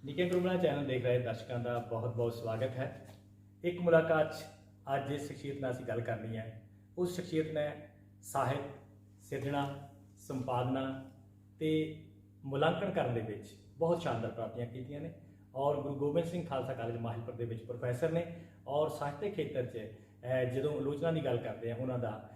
ਨਿੱਕੀਆਂ ਗੁਰਮਲਾ ਚੈਨਲ ਦੇਖ ਰਹੇ ਦਰਸ਼ਕਾਂ ਦਾ ਬਹੁਤ-ਬਹੁਤ ਸਵਾਗਤ ਹੈ। ਇੱਕ ਮੁਲਾਕਾਤ 'ਚ ਅੱਜ ਜਿਸ ਸ਼ਖਸੀਅਤ ਨਾਲ ਅਸੀਂ ਗੱਲ ਕਰਨੀ ਹੈ, ਉਸ ਸ਼ਖਸੀਅਤ ਨੇ ਸਾਹਿਤ, ਸਿਰਜਣਾ, ਸੰਪਾਦਨਾ ਤੇ ਮੁਲਾਂਕਣ ਕਰਨ ਦੇ ਵਿੱਚ ਬਹੁਤ ਸ਼ਾਨਦਾਰ ਪ੍ਰਾਪਤੀਆਂ ਕੀਤੀਆਂ ਨੇ ਔਰ ਗੁਰੂ ਗੋਬਿੰਦ ਸਿੰਘ ਖਾਲਸਾ ਕਾਲਜ ਮਾਹਿਲਪੁਰ ਦੇ ਵਿੱਚ ਪ੍ਰੋਫੈਸਰ ਨੇ ਔਰ ਸਾਹਿਤਕ ਖੇਤਰ 'ਚ ਜਦੋਂ ਆਲੋਚਨਾ ਦੀ ਗੱਲ ਕਰਦੇ ਆ ਉਹਨਾਂ ਦਾ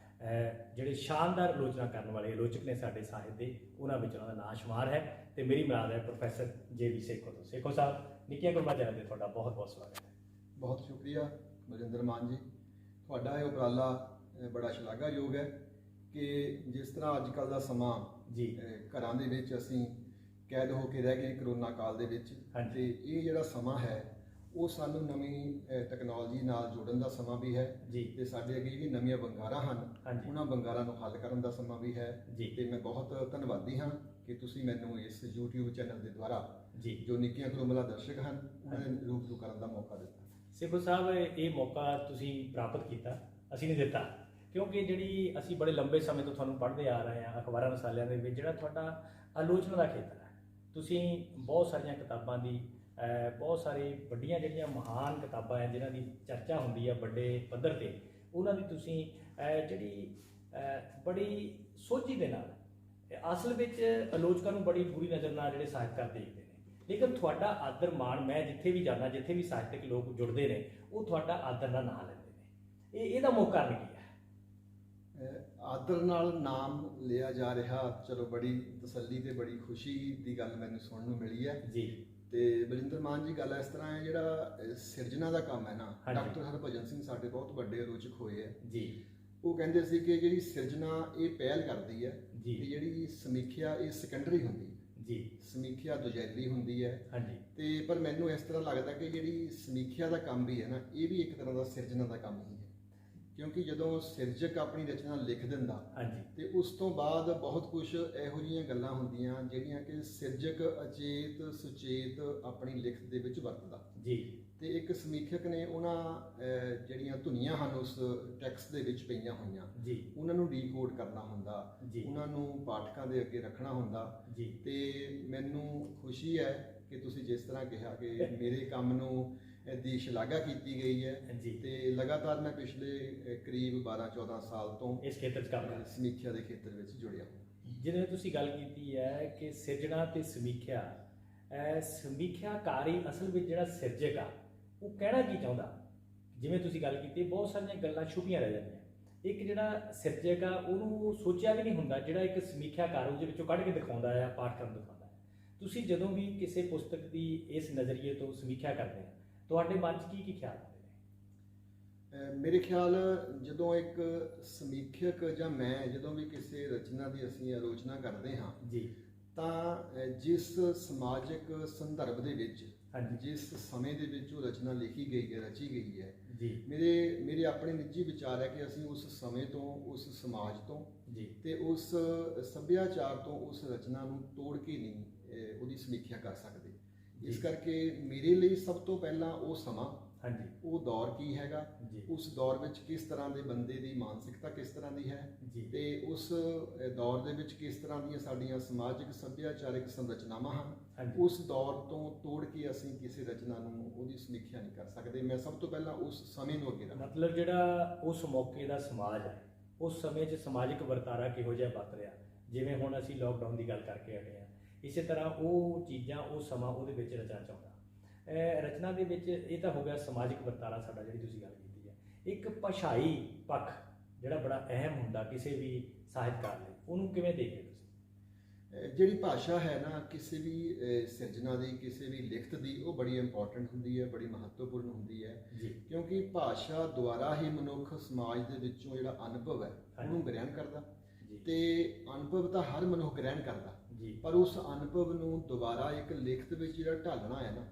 ਜਿਹੜੇ ਸ਼ਾਨਦਾਰ ਆਲੋਚਨਾ ਕਰਨ ਵਾਲੇ ਆਲੋਚਕ ਨੇ ਸਾਡੇ ਸਾਹਿਤ ਦੇ, ਉਹਨਾਂ ਵਿੱਚ ਉਹਨਾਂ ਦਾ ਨਾਂ ਸ਼ੁਮਾਰ ਹੈ ਤੇ ਮੇਰੀ ਮੁਰਾਦ ਹੈ ਪ੍ਰੋਫੈਸਰ JV ਸੇਖੋ ਤੋਂ। ਸੇਖੋ ਸਾਹਿਬ, ਨਿੱਕੀਆਂ ਗੁਰਮਲਾ ਚੈਨਲ ਤੇ ਤੁਹਾਡਾ ਬਹੁਤ-ਬਹੁਤ ਸਵਾਗਤ ਹੈ। ਬਹੁਤ ਸ਼ੁਕਰੀਆ ਬਲਜਿੰਦਰ ਮਾਨ ਜੀ, ਤੁਹਾਡਾ ਇਹ ਉਪਰਾਲਾ ਬੜਾ ਸ਼ਲਾਘਾਯੋਗ ਹੈ ਕਿ ਜਿਸ ਤਰ੍ਹਾਂ ਅੱਜ ਕੱਲ੍ਹ ਦਾ ਸਮਾਂ ਜੀ ਘਰਾਂ ਦੇ ਵਿੱਚ ਅਸੀਂ ਕੈਦ ਹੋ ਕੇ ਰਹਿ ਗਏ ਕਰੋਨਾ ਕਾਲ ਦੇ ਵਿੱਚ, ਤੇ ਇਹ ਜਿਹੜਾ ਸਮਾਂ ਹੈ ਉਹ ਸਾਨੂੰ ਨਵੀਂ ਟੈਕਨੋਲੋਜੀ ਨਾਲ ਜੋੜਨ ਦਾ ਸਮਾਂ ਵੀ ਹੈ ਜੀ ਤੇ ਸਾਡੇ ਅੱਗੇ ਜਿਹੜੀ ਨਵੀਆਂ ਵੰਗਾਰਾਂ ਹਨ ਉਹਨਾਂ ਵੰਗਾਰਾਂ ਨੂੰ ਹੱਲ ਕਰਨ ਦਾ ਸਮਾਂ ਵੀ ਹੈ ਜੀ। ਤੇ ਮੈਂ ਬਹੁਤ ਧੰਨਵਾਦੀ ਹਾਂ ਕਿ ਤੁਸੀਂ ਮੈਨੂੰ ਇਸ YouTube ਚੈਨਲ ਦੇ ਦੁਆਰਾ ਜੀ ਜੋ ਨਿੱਕੀਆਂ ਗੁਰਮਲਾ ਦਰਸ਼ਕ ਹਨ ਉਹਨਾਂ ਦੇ ਰੂਬਰੂ ਕਰਨ ਦਾ ਮੌਕਾ ਦਿੱਤਾ। ਸੇਖੋ ਸਾਹਿਬ, ਇਹ ਮੌਕਾ ਤੁਸੀਂ ਪ੍ਰਾਪਤ ਕੀਤਾ, ਅਸੀਂ ਨਹੀਂ ਦਿੱਤਾ, ਕਿਉਂਕਿ ਜਿਹੜੀ ਅਸੀਂ ਬੜੇ ਲੰਬੇ ਸਮੇਂ ਤੋਂ ਤੁਹਾਨੂੰ ਪੜ੍ਹਦੇ ਆ ਰਹੇ ਹਾਂ ਅਖਬਾਰਾਂ ਰਸਾਲਿਆਂ ਦੇ ਵਿੱਚ, ਜਿਹੜਾ ਤੁਹਾਡਾ ਆਲੋਚਨਾ ਦਾ ਖੇਤਰ ਹੈ, ਤੁਸੀਂ ਬਹੁਤ ਸਾਰੀਆਂ ਕਿਤਾਬਾਂ ਦੀ ਬਹੁਤ ਸਾਰੀ ਵੱਡੀਆਂ ਜਿਹੜੀਆਂ ਮਹਾਨ ਕਿਤਾਬਾਂ ਹੈ ਜਿਨ੍ਹਾਂ ਦੀ ਚਰਚਾ ਹੁੰਦੀ ਹੈ ਵੱਡੇ ਪੱਧਰ 'ਤੇ, ਉਹਨਾਂ ਦੀ ਤੁਸੀਂ ਜਿਹੜੀ ਬੜੀ ਸੋਝੀ ਦੇ ਨਾਲ ਅਸਲ ਵਿੱਚ ਆਲੋਚਕਾਂ ਨੂੰ ਬੜੀ ਬੁਰੀ ਨਜ਼ਰ ਨਾਲ ਜਿਹੜੇ ਸਾਹਿਤਕਾਰ ਦੇਖਦੇ ਨੇ, ਲੇਕਿਨ ਤੁਹਾਡਾ ਆਦਰ ਮਾਣ, ਮੈਂ ਜਿੱਥੇ ਵੀ ਜਾਂਦਾ, ਜਿੱਥੇ ਵੀ ਸਾਹਿਤਕ ਲੋਕ ਜੁੜਦੇ ਨੇ, ਉਹ ਤੁਹਾਡਾ ਆਦਰ ਦਾ ਨਾਂ ਲੈਂਦੇ ਨੇ। ਇਹਦਾ ਮੁੱਖ ਕਾਰਨ ਕੀ ਹੈ? ਆਦਰ ਨਾਲ ਨਾਮ ਲਿਆ ਜਾ ਰਿਹਾ, ਚਲੋ ਬੜੀ ਤਸੱਲੀ ਤੇ ਬੜੀ ਖੁਸ਼ੀ ਦੀ ਗੱਲ ਮੈਨੂੰ ਸੁਣਨ ਨੂੰ ਮਿਲੀ ਹੈ ਜੀ। ਤੇ ਬਲਜਿੰਦਰ ਮਾਨ ਜੀ, ਗੱਲ ਇਸ ਤਰ੍ਹਾਂ ਹੈ, ਜਿਹੜਾ ਸਿਰਜਣਾ ਦਾ ਕੰਮ ਹੈ ਨਾ, ਡਾਕਟਰ ਹਰਭਜਨ ਸਿੰਘ ਸਾਡੇ ਬਹੁਤ ਵੱਡੇ ਆਲੋਚਕ ਹੋਏ ਹੈ ਜੀ, ਉਹ ਕਹਿੰਦੇ ਸੀ ਕਿ ਜਿਹੜੀ ਸਿਰਜਣਾ ਇਹ ਪਹਿਲ ਕਰਦੀ ਹੈ ਤੇ ਜਿਹੜੀ ਸਮੀਖਿਆ ਇਹ ਸੈਕੰਡਰੀ ਹੁੰਦੀ ਹੈ ਜੀ, ਸਮੀਖਿਆ ਦੁਜੈਲੀ ਹੁੰਦੀ ਹੈ ਹਾਂਜੀ। ਤੇ ਪਰ ਮੈਨੂੰ ਇਸ ਤਰ੍ਹਾਂ ਲੱਗਦਾ ਕਿ ਜਿਹੜੀ ਸਮੀਖਿਆ ਦਾ ਕੰਮ ਵੀ ਹੈ ਨਾ, ਇਹ ਵੀ ਇੱਕ ਤਰ੍ਹਾਂ ਦਾ ਸਿਰਜਣਾ ਦਾ ਕੰਮ ਹੀ ਹੈ, ਕਿਉਂਕਿ ਜਦੋਂ ਸਿਰਜਕ ਆਪਣੀ ਰਚਨਾ ਲਿਖ ਦਿੰਦਾ ਤੇ ਉਸ ਤੋਂ ਬਾਅਦ ਬਹੁਤ ਕੁਝ ਇਹੋ ਜਿਹੀਆਂ ਗੱਲਾਂ ਹੁੰਦੀਆਂ ਜਿਹੜੀਆਂ ਕਿ ਸਿਰਜਕ ਅਚੇਤ ਸੁਚੇਤ ਆਪਣੀ ਲਿਖਤ ਦੇ ਵਿੱਚ ਵਰਤਦਾ ਜੀ। ਤੇ ਇੱਕ ਸਮੀਖਕ ਨੇ ਉਹਨਾਂ ਜਿਹੜੀਆਂ ਧੁਨੀਆਂ ਹਨ ਉਸ ਟੈਕਸਟ ਦੇ ਵਿੱਚ ਪਈਆਂ ਹੋਈਆਂ ਜੀ, ਉਹਨਾਂ ਨੂੰ ਡੀਕੋਡ ਕਰਨਾ ਹੁੰਦਾ, ਉਹਨਾਂ ਨੂੰ ਪਾਠਕਾਂ ਦੇ ਅੱਗੇ ਰੱਖਣਾ ਹੁੰਦਾ ਜੀ। ਤੇ ਮੈਨੂੰ ਖੁਸ਼ੀ ਹੈ ਕਿ ਤੁਸੀਂ ਜਿਸ ਤਰ੍ਹਾਂ ਕਿਹਾ ਕਿ ਮੇਰੇ ਕੰਮ ਨੂੰ ਦੀ ਸ਼ਲਾਘਾ ਕੀਤੀ ਗਈ ਹੈ ਤੇ ਲਗਾਤਾਰ ਮੈਂ ਪਿਛਲੇ ਕਰੀਬ 12-14 ਸਾਲ ਤੋਂ ਇਸ ਖੇਤਰ 'ਚ ਕੰਮ ਕਰ ਸਮੀਖਿਆ ਦੇ ਖੇਤਰ ਵਿੱਚ ਜੁੜਿਆ। ਜਿਵੇਂ ਤੁਸੀਂ ਗੱਲ ਕੀਤੀ ਹੈ ਕਿ ਸਿਰਜਣਾ ਤੇ ਸਮੀਖਿਆ, ਸਮੀਖਿਆਕਾਰੀ ਅਸਲ ਵਿੱਚ ਜਿਹੜਾ ਸਿਰਜਕ ਆ ਉਹ ਕਹਿਣਾ ਕੀ ਚਾਹੁੰਦਾ, ਜਿਵੇਂ ਤੁਸੀਂ ਗੱਲ ਕੀਤੀ ਬਹੁਤ ਸਾਰੀਆਂ ਗੱਲਾਂ ਛੁਪੀਆਂ ਰਹਿ ਜਾਂਦੀਆਂ। ਇੱਕ ਜਿਹੜਾ ਸਿਰਜਕ ਆ ਉਹਨੂੰ ਸੋਚਿਆ ਵੀ ਨਹੀਂ ਹੁੰਦਾ, ਜਿਹੜਾ ਇੱਕ ਸਮੀਖਿਆਕਾਰ ਉਹਦੇ ਵਿੱਚੋਂ ਕੱਢ ਕੇ ਦਿਖਾਉਂਦਾ ਆ, ਪਾਠਕਾਂ ਨੂੰ ਦਿਖਾਉਂਦਾ ਹੈ। ਤੁਸੀਂ ਜਦੋਂ ਵੀ ਕਿਸੇ ਪੁਸਤਕ ਦੀ ਇਸ ਨਜ਼ਰੀਏ ਤੋਂ ਸਮੀਖਿਆ ਕਰਦੇ ਆ, ਤੁਹਾਡੇ ਮਨ 'ਚ ਕੀ ਖਿਆਲ ਆਉਂਦੇ ਨੇ? ਮੇਰੇ ਖਿਆਲ, ਜਦੋਂ ਇੱਕ ਸਮੀਖਿਅਕ ਜਾਂ ਮੈਂ ਜਦੋਂ ਵੀ ਕਿਸੇ ਰਚਨਾ ਦੀ ਅਸੀਂ ਆਲੋਚਨਾ ਕਰਦੇ ਹਾਂ ਜੀ, ਤਾਂ ਜਿਸ ਸਮਾਜਿਕ ਸੰਦਰਭ ਦੇ ਵਿੱਚ, ਜਿਸ ਸਮੇਂ ਦੇ ਵਿੱਚ ਉਹ ਰਚਨਾ ਲਿਖੀ ਗਈ ਹੈ, ਰਚੀ ਗਈ ਹੈ ਜੀ, ਮੇਰੇ ਆਪਣੇ ਨਿੱਜੀ ਵਿਚਾਰ ਹੈ ਕਿ ਅਸੀਂ ਉਸ ਸਮੇਂ ਤੋਂ, ਉਸ ਸਮਾਜ ਤੋਂ ਜੀ ਤੇ ਉਸ ਸੱਭਿਆਚਾਰ ਤੋਂ ਉਸ ਰਚਨਾ ਨੂੰ ਤੋੜ ਕੇ ਨਹੀਂ ਉਹਦੀ ਸਮੀਖਿਆ ਕਰ ਸਕਦੇ। ਇਸ ਕਰਕੇ ਮੇਰੇ ਲਈ ਸਭ ਤੋਂ ਪਹਿਲਾਂ ਉਹ ਸਮਾਂ, ਉਹ ਦੌਰ ਕੀ ਹੈਗਾ, ਉਸ ਦੌਰ ਵਿੱਚ ਕਿਸ ਤਰ੍ਹਾਂ ਦੇ ਬੰਦੇ ਦੀ ਮਾਨਸਿਕਤਾ ਕਿਸ ਤਰ੍ਹਾਂ ਦੀ ਹੈ ਤੇ ਉਸ ਦੌਰ ਦੇ ਵਿੱਚ ਕਿਸ ਤਰ੍ਹਾਂ ਦੀਆਂ ਸਾਡੀਆਂ ਸਮਾਜਿਕ ਸੱਭਿਆਚਾਰਕ ਸੰਰਚਨਾਵਾਂ ਹਨ, ਉਸ ਦੌਰ ਤੋਂ ਤੋੜ ਕੇ ਅਸੀਂ ਕਿਸੇ ਰਚਨਾ ਨੂੰ ਉਹਦੀ ਸਮੀਖਿਆ ਨਹੀਂ ਕਰ ਸਕਦੇ। ਮੈਂ ਸਭ ਤੋਂ ਪਹਿਲਾਂ ਉਸ ਸਮੇਂ ਨੂੰ ਅੱਗੇ ਰੱਖਦਾ। ਮਤਲਬ ਜਿਹੜਾ ਉਸ ਮੌਕੇ ਦਾ ਸਮਾਜ ਹੈ, ਉਸ ਸਮੇਂ 'ਚ ਸਮਾਜਿਕ ਵਰਤਾਰਾ ਕਿਹੋ ਜਿਹਾ ਵਰਤ ਰਿਹਾ, ਜਿਵੇਂ ਹੁਣ ਅਸੀਂ ਲੋਕਡਾਊਨ ਦੀ ਗੱਲ ਕਰਕੇ ਹਟੇ ਹਾਂ, ਇਸੇ ਤਰ੍ਹਾਂ ਉਹ ਚੀਜ਼ਾਂ, ਉਹ ਸਮਾਂ ਉਹਦੇ ਵਿੱਚ ਰਚਨਾ ਚਾਹੁੰਦਾ। ਰਚਨਾ ਦੇ ਵਿੱਚ ਇਹ ਤਾਂ ਹੋ ਗਿਆ ਸਮਾਜਿਕ ਵਰਤਾਰਾ ਸਾਡਾ, ਜਿਹੜੀ ਤੁਸੀਂ ਗੱਲ ਕੀਤੀ ਹੈ। ਇੱਕ ਭਾਸ਼ਾਈ ਪੱਖ ਜਿਹੜਾ ਬੜਾ ਅਹਿਮ ਹੁੰਦਾ ਕਿਸੇ ਵੀ ਸਾਹਿਤਕਾਰ ਲਈ, ਉਹਨੂੰ ਕਿਵੇਂ ਦੇਖਦੇ ਤੁਸੀਂ? ਜਿਹੜੀ ਭਾਸ਼ਾ ਹੈ ਨਾ, ਕਿਸੇ ਵੀ ਸਿਰਜਣਾ ਦੀ, ਕਿਸੇ ਵੀ ਲਿਖਤ ਦੀ, ਉਹ ਬੜੀ ਇੰਪੋਰਟੈਂਟ ਹੁੰਦੀ ਹੈ, ਬੜੀ ਮਹੱਤਵਪੂਰਨ ਹੁੰਦੀ ਹੈ, ਕਿਉਂਕਿ ਭਾਸ਼ਾ ਦੁਆਰਾ ਹੀ ਮਨੁੱਖ ਸਮਾਜ ਦੇ ਵਿੱਚੋਂ ਜਿਹੜਾ ਅਨੁਭਵ ਹੈ ਉਹਨੂੰ ਗ੍ਰਹਿਣ ਕਰਦਾ ਤੇ ਅਨੁਭਵ ਤਾਂ ਹਰ ਮਨੁੱਖ ਗ੍ਰਹਿਣ ਕਰਦਾ, ਪਰ ਉਸ ਅਨੁਭਵ ਨੂੰ ਦੁਬਾਰਾ ਇੱਕ ਲਿਖਤ ਵਿੱਚ ਜਿਹੜਾ ਢਾਲਣਾ ਹੈ ਨਾ,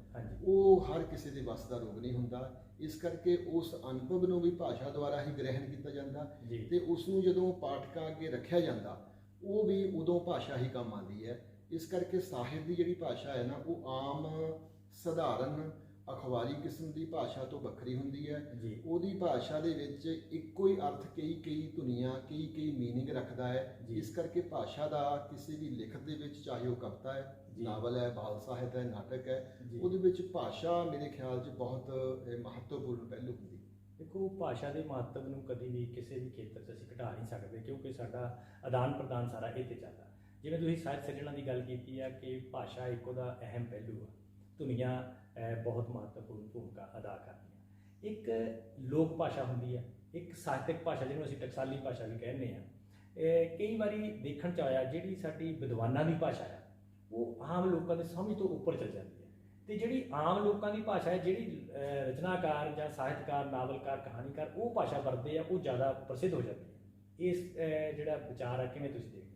ਉਹ ਹਰ ਕਿਸੇ ਦੇ ਵੱਸ ਦਾ ਰੋਗ ਨਹੀਂ ਹੁੰਦਾ। ਇਸ ਕਰਕੇ ਉਸ ਅਨੁਭਵ ਨੂੰ ਵੀ ਭਾਸ਼ਾ ਦੁਆਰਾ ਹੀ ਗ੍ਰਹਿਣ ਕੀਤਾ ਜਾਂਦਾ ਤੇ ਉਸ ਨੂੰ ਜਦੋਂ ਪਾਠਕਾਂ ਅੱਗੇ ਰੱਖਿਆ ਜਾਂਦਾ, ਉਹ ਵੀ ਉਦੋਂ ਭਾਸ਼ਾ ਹੀ ਕੰਮ ਆਉਂਦੀ ਹੈ। ਇਸ ਕਰਕੇ ਸਾਹਿਤ ਦੀ ਜਿਹੜੀ ਭਾਸ਼ਾ ਹੈ ਨਾ, ਉਹ ਆਮ ਸਧਾਰਨ ਅਖਬਾਰੀ ਕਿਸਮ ਦੀ ਭਾਸ਼ਾ ਤੋਂ ਵੱਖਰੀ ਹੁੰਦੀ ਹੈ। ਉਹਦੀ ਭਾਸ਼ਾ ਦੇ ਵਿੱਚ ਇੱਕੋ ਹੀ ਅਰਥ ਕਈ ਧੁਨੀਆਂ, ਕਈ ਮੀਨਿੰਗ ਰੱਖਦਾ ਹੈ। ਇਸ ਕਰਕੇ ਭਾਸ਼ਾ ਦਾ ਕਿਸੇ ਵੀ ਲਿਖਤ ਦੇ ਵਿੱਚ, ਚਾਹੇ ਉਹ ਕਵਿਤਾ ਹੈ, ਨਾਵਲ ਹੈ, ਬਾਲ ਸਾਹਿਤ ਹੈ, ਨਾਟਕ ਹੈ, ਉਹਦੇ ਵਿੱਚ ਭਾਸ਼ਾ ਮੇਰੇ ਖਿਆਲ 'ਚ ਬਹੁਤ ਮਹੱਤਵਪੂਰਨ ਪਹਿਲੂ ਹੁੰਦੀ। ਦੇਖੋ, ਭਾਸ਼ਾ ਦੇ ਮਹੱਤਵ ਨੂੰ ਕਦੀ ਵੀ ਕਿਸੇ ਵੀ ਖੇਤਰ 'ਚ ਅਸੀਂ ਘਟਾ ਨਹੀਂ ਸਕਦੇ, ਕਿਉਂਕਿ ਸਾਡਾ ਆਦਾਨ ਪ੍ਰਦਾਨ ਸਾਰਾ ਇਹ 'ਤੇ ਚੱਲਦਾ। ਜਿਵੇਂ ਤੁਸੀਂ ਸਾਹਿਤ ਸਿਰਜਣਾ ਦੀ ਗੱਲ ਕੀਤੀ ਆ ਕਿ ਭਾਸ਼ਾ ਇੱਕ ਉਹਦਾ ਅਹਿਮ ਪਹਿਲੂ ਆ, ਧੁਨੀਆਂ ਬਹੁਤ ਮਹੱਤਵਪੂਰਨ ਭੂਮਿਕਾ ਅਦਾ ਕਰਦੀਆਂ। ਇੱਕ ਲੋਕ ਭਾਸ਼ਾ ਹੁੰਦੀ ਹੈ, ਇੱਕ ਸਾਹਿਤਕ ਭਾਸ਼ਾ ਜਿਹਨੂੰ ਅਸੀਂ ਟਕਸਾਲੀ ਭਾਸ਼ਾ ਵੀ ਕਹਿੰਦੇ ਹਾਂ। ਕਈ ਵਾਰੀ ਦੇਖਣ 'ਚ ਆਇਆ ਜਿਹੜੀ ਸਾਡੀ ਵਿਦਵਾਨਾਂ ਦੀ ਭਾਸ਼ਾ ਆ ਉਹ ਆਮ ਲੋਕਾਂ ਦੇ ਸਮਝ ਤੋਂ ਉੱਪਰ ਚੱਲ ਜਾਂਦੀ ਹੈ, ਅਤੇ ਜਿਹੜੀ ਆਮ ਲੋਕਾਂ ਦੀ ਭਾਸ਼ਾ ਹੈ, ਜਿਹੜੀ ਰਚਨਾਕਾਰ ਜਾਂ ਸਾਹਿਤਕਾਰ, ਨਾਵਲਕਾਰ, ਕਹਾਣੀਕਾਰ ਉਹ ਭਾਸ਼ਾ ਵਰਤਦੇ ਆ, ਉਹ ਜ਼ਿਆਦਾ ਪ੍ਰਸਿੱਧ ਹੋ ਜਾਂਦੀ ਹੈ। ਇਸ ਜਿਹੜਾ ਵਿਚਾਰ ਆ ਕਿਵੇਂ ਤੁਸੀਂ ਦੇਖਦੇ?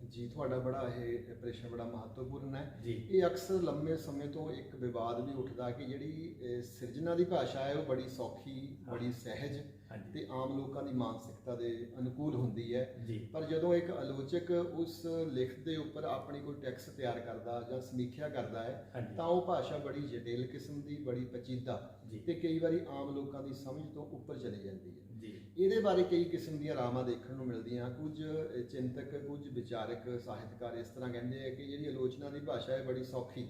ਜੀ, ਤੁਹਾਡਾ ਬੜਾ ਇਹ ਪ੍ਰਸ਼ਨ ਬੜਾ ਮਹੱਤਵਪੂਰਨ ਹੈ ਜੀ। ਇਹ ਅਕਸਰ ਲੰਮੇ ਸਮੇਂ ਤੋਂ ਇੱਕ ਵਿਵਾਦ ਵੀ ਉੱਠਦਾ ਕਿ ਜਿਹੜੀ ਸਿਰਜਣਾ ਦੀ ਭਾਸ਼ਾ ਹੈ ਉਹ ਬੜੀ ਸੌਖੀ, ਬੜੀ ਸਹਿਜ ਤੇ ਆਮ ਲੋਕਾਂ ਦੀ ਮਾਨਸਿਕਤਾ ਦੇ ਅਨੁਕੂਲ ਹੁੰਦੀ ਹੈ। ਪਰ ਜਦੋਂ ਇੱਕ ਆਲੋਚਕ ਉਸ ਲਿਖਤ ਦੇ ਉੱਪਰ ਆਪਣੀ ਕੋਈ ਟੈਕਸਟ ਤਿਆਰ ਕਰਦਾ ਜਾਂ ਸਮੀਖਿਆ ਕਰਦਾ ਹੈ ਤਾਂ ਉਹ ਭਾਸ਼ਾ ਬੜੀ ਜਟਿਲ ਕਿਸਮ ਦੀ, ਬੜੀ ਪੇਚੀਦਾ ਤੇ ਕਈ ਵਾਰੀ ਆਮ ਲੋਕਾਂ ਦੀ ਸਮਝ ਤੋਂ ਉੱਪਰ ਚਲੀ ਜਾਂਦੀ ਹੈ। ਇਹਦੇ ਬਾਰੇ ਕਈ ਕਿਸਮ ਦੀਆਂ ਰਾਵਾਂ ਦੇਖਣ ਨੂੰ ਮਿਲਦੀਆਂ। ਕੁਝ ਚਿੰਤਕ, ਕੁਝ ਵਿਚਾਰਕ, ਸਾਹਿਤਕਾਰ ਇਸ ਤਰ੍ਹਾਂ ਕਹਿੰਦੇ ਆ ਕਿ ਜਿਹੜੀ ਆਲੋਚਨਾ ਦੀ ਭਾਸ਼ਾ ਹੈ ਬੜੀ ਸੌਖੀ,